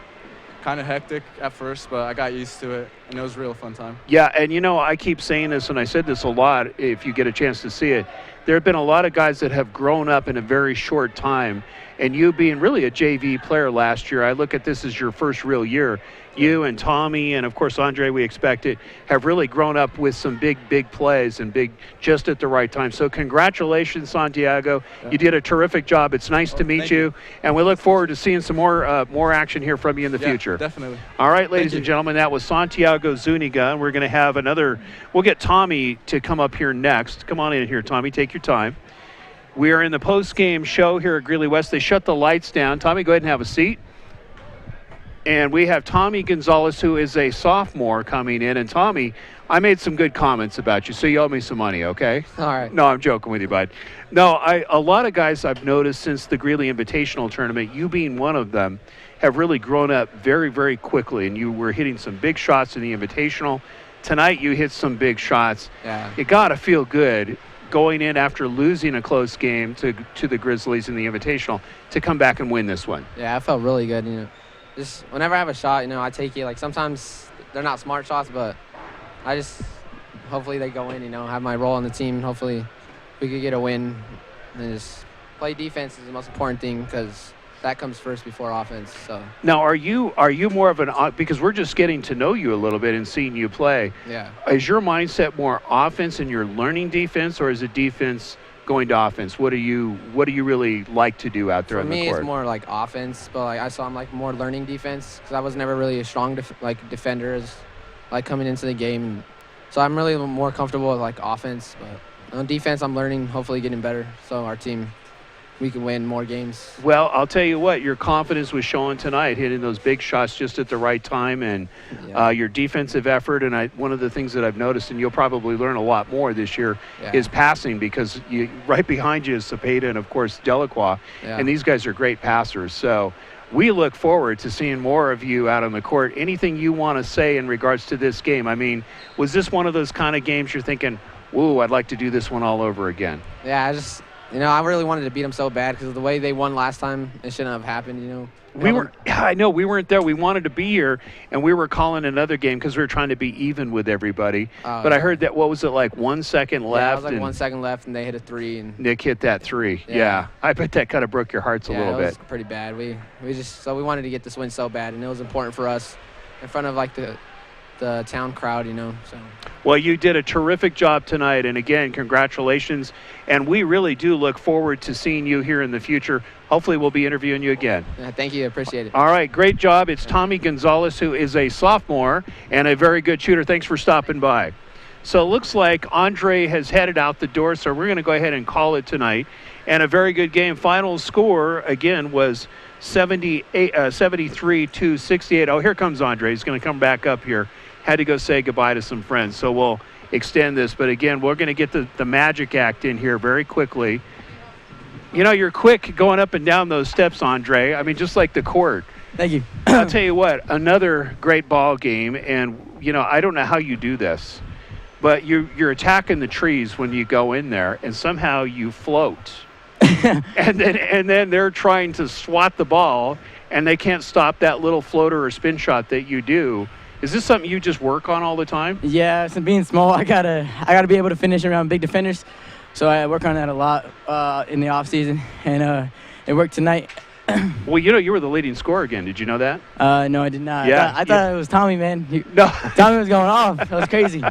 kind of hectic at first, but I got used to it, and it was a real fun time. Yeah, and I keep saying this, and I said this a lot if you get a chance to see it. There have been a lot of guys that have grown up in a very short time, and you being really a JV player last year, I look at this as your first real year. You and Tommy and, of course, Andre, we expect it, have really grown up with some big plays and just at the right time. So congratulations, Santiago. Yeah. You did a terrific job. It's nice to meet you. And we look forward to seeing some more action here from you in the future. Definitely. All right, ladies and gentlemen, that was Santiago Zuniga. And we're going to have we'll get Tommy to come up here next. Come on in here, Tommy. Take your time. We are in the post-game show here at Greeley West. They shut the lights down. Tommy, go ahead and have a seat. And we have Tommy Gonzalez, who is a sophomore, coming in. And Tommy, I made some good comments about you, so you owe me some money, okay? All right. No, I'm joking with you, bud. No, a lot of guys I've noticed since the Greeley Invitational Tournament, you being one of them, have really grown up very, very quickly. And you were hitting some big shots in the Invitational. Tonight you hit some big shots. Yeah. You got to feel good going in after losing a close game to the Grizzlies in the Invitational to come back and win this one. Yeah, I felt really good, Just whenever I have a shot, I take it. Like, sometimes they're not smart shots, but hopefully they go in, have my role on the team. Hopefully we could get a win and just play defense is the most important thing because that comes first before offense. So now, are you more of because we're just getting to know you a little bit and seeing you play. Yeah. Is your mindset more offense and you're learning defense, or is it defense going to offense? What do you really like to do out there on the court? For me, it's more like offense, but I'm more learning defense because I was never really a strong defender as coming into the game. So I'm really more comfortable with offense, but on defense I'm learning, hopefully getting better. So our team, we can win more games. Well, I'll tell you what, your confidence was showing tonight, hitting those big shots just at the right time, and your defensive effort. And one of the things that I've noticed, and you'll probably learn a lot more this year, is passing, because right behind you is Cepeda and, of course, Delacroix, and these guys are great passers. So we look forward to seeing more of you out on the court. Anything you want to say in regards to this game? I mean, was this one of those kind of games you're thinking, whoa, I'd like to do this one all over again? Yeah, I really wanted to beat them so bad because of the way they won last time. It shouldn't have happened, I know, we weren't there. We wanted to be here, and we were calling another game because we were trying to be even with everybody. But I heard that, what was it, 1 second left? Yeah, it was 1 second left, and they hit a three. And Nick hit that three. Yeah. I bet that kind of broke your hearts a little bit. Yeah, it was pretty bad. We wanted to get this win so bad, and it was important for us in front of the the town crowd, So. Well, you did a terrific job tonight, and again, congratulations. And we really do look forward to seeing you here in the future. Hopefully, we'll be interviewing you again. Thank you. Appreciate it. All right, great job. It's Tommy Gonzalez, who is a sophomore and a very good shooter. Thanks for stopping by. So it looks like Andre has headed out the door, so we're going to go ahead and call it tonight. And a very good game. Final score, again, was 73-68. Oh, here comes Andre. He's going to come back up here. Had to go say goodbye to some friends, so we'll extend this. But again, we're going to get the magic act in here very quickly. You're quick going up and down those steps, Andre. I mean, just like the court. Thank you. I'll tell you what, another great ball game. And, I don't know how you do this, but you're attacking the trees when you go in there, and somehow you float. and then they're trying to swat the ball, and they can't stop that little floater or spin shot that you do. Is this something you just work on all the time? Yeah, since being small, I gotta be able to finish around big defenders, so I work on that a lot in the off season, and it worked tonight. Well, you were the leading scorer again. Did you know that? No, I did not. Yeah, I thought it was Tommy, man. No, Tommy was going off. That was crazy.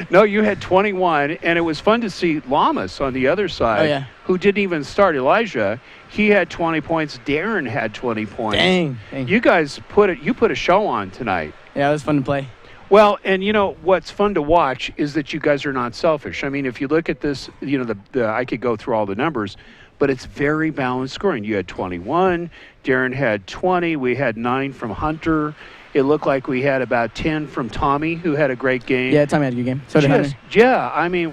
No, you had 21, and it was fun to see Lamas on the other side. Oh, yeah. Who didn't even start. Elijah, he had 20 points. Darren had 20 points. Dang. You guys put a show on tonight. Yeah, it was fun to play. Well, and what's fun to watch is that you guys are not selfish. I mean, if you look at this, I could go through all the numbers, but it's very balanced scoring. You had 21, Darren had 20, we had 9 from Hunter. It looked like we had about 10 from Tommy, who had a great game. Yeah, Tommy had a good game. So did Hunter. Yeah, I mean,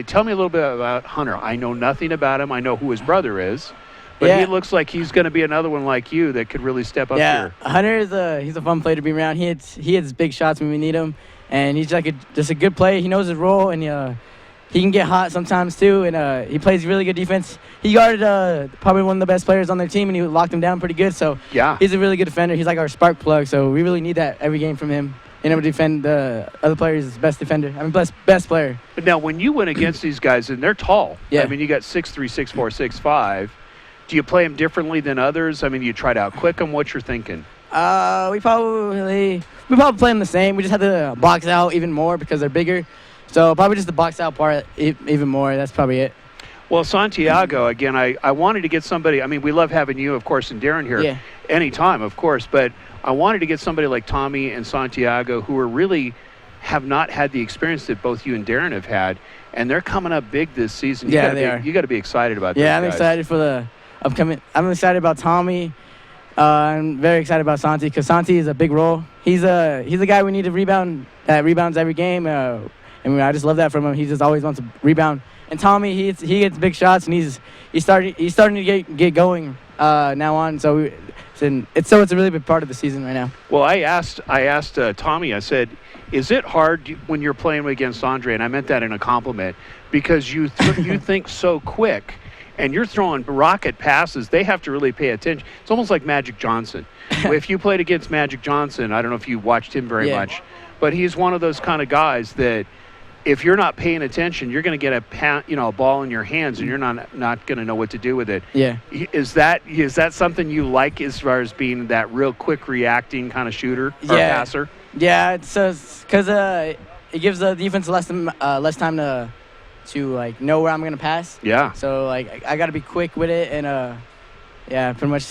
tell me a little bit about Hunter. I know nothing about him. I know who his brother is. But he looks like he's going to be another one like you that could really step up here. Yeah, Hunter he's a fun player to be around. He hits big shots when we need him, and he's like just a good player. He knows his role, and he can get hot sometimes too. And he plays really good defense. He guarded probably one of the best players on their team, and he locked him down pretty good. So yeah, he's a really good defender. He's like our spark plug. So we really need that every game from him. And able to defend the other players' best defender. I mean, best player. But now, when you went against these guys, and they're tall. Yeah. I mean, you got 6'3", 6'4", 6'5". Do you play them differently than others? I mean, you try to outquick them. What you're thinking? We probably play them the same. We just have to box out even more because they're bigger. So probably just the box out part even more. That's probably it. Well, Santiago, again, I wanted to get somebody. I mean, we love having you, of course, and Darren here anytime, of course. But I wanted to get somebody like Tommy and Santiago who have not had the experience that both you and Darren have had. And they're coming up big this season. They are. You got to be excited about Yeah, those I'm guys. excited for the upcoming. I'm excited about Tommy. I'm very excited about Santi because Santi is a big role. He's a guy we need to rebound that rebounds every game, and I just love that from him. He just always wants to rebound. And Tommy, he gets big shots, and he's starting to get going now on. So it's a really big part of the season right now. Well, I asked Tommy. I said, "Is it hard when you're playing against Andre?" And I meant that in a compliment because you think so quick. And you're throwing rocket passes. They have to really pay attention. It's almost like Magic Johnson. If you played against Magic Johnson, I don't know if you watched him very much, but he's one of those kind of guys that if you're not paying attention, you're going to get a ball in your hands, and you're not going to know what to do with it. Yeah. Is that something you like as far as being that real quick reacting kind of shooter or passer? Yeah, it's because it gives the defense less time to like know where I'm gonna pass. Yeah. So like I gotta be quick with it, and pretty much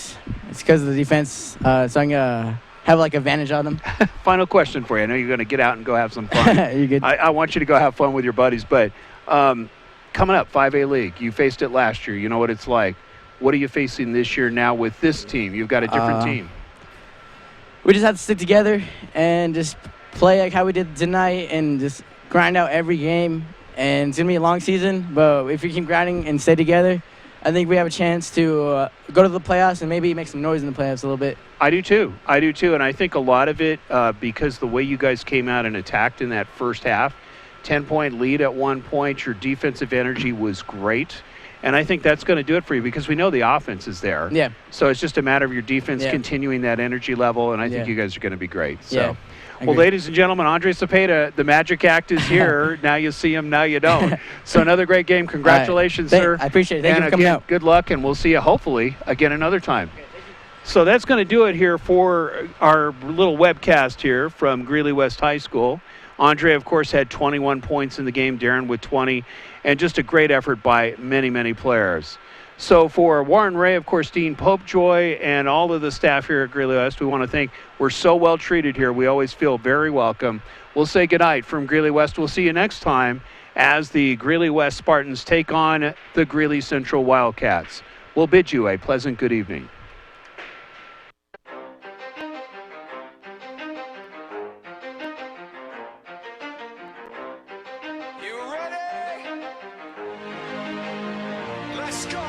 it's because of the defense. So I'm gonna have like advantage on them. Final question for you. I know you're gonna get out and go have some fun. You're good. I want you to go have fun with your buddies, but coming up, 5A League. You faced it last year. You know what it's like. What are you facing this year now with this team? You've got a different team. We just have to stick together and just play like how we did tonight, and just grind out every game. And it's going to be a long season, but if we keep grinding and stay together, I think we have a chance to go to the playoffs and maybe make some noise in the playoffs a little bit. I do too. And I think a lot of it, because the way you guys came out and attacked in that first half, 10-point lead at one point, your defensive energy was great. And I think that's going to do it for you because we know the offense is there. Yeah. So it's just a matter of your defense continuing that energy level, and I think you guys are going to be great. So. Yeah. Well, ladies and gentlemen, Andre Cepeda, the magic act is here. Now you see him, now you don't. So another great game. Congratulations, sir. I appreciate it. Thank you for coming out. Good luck, and we'll see you hopefully again another time. So that's going to do it here for our little webcast here from Greeley West High School. Andre, of course, had 21 points in the game, Darren with 20, and just a great effort by many, many players. So for Warren Ray, of course, Dean Popejoy, and all of the staff here at Greeley West, we want to thank. We're so well treated here. We always feel very welcome. We'll say goodnight from Greeley West. We'll see you next time as the Greeley West Spartans take on the Greeley Central Wildcats. We'll bid you a pleasant good evening. You ready? Let's go.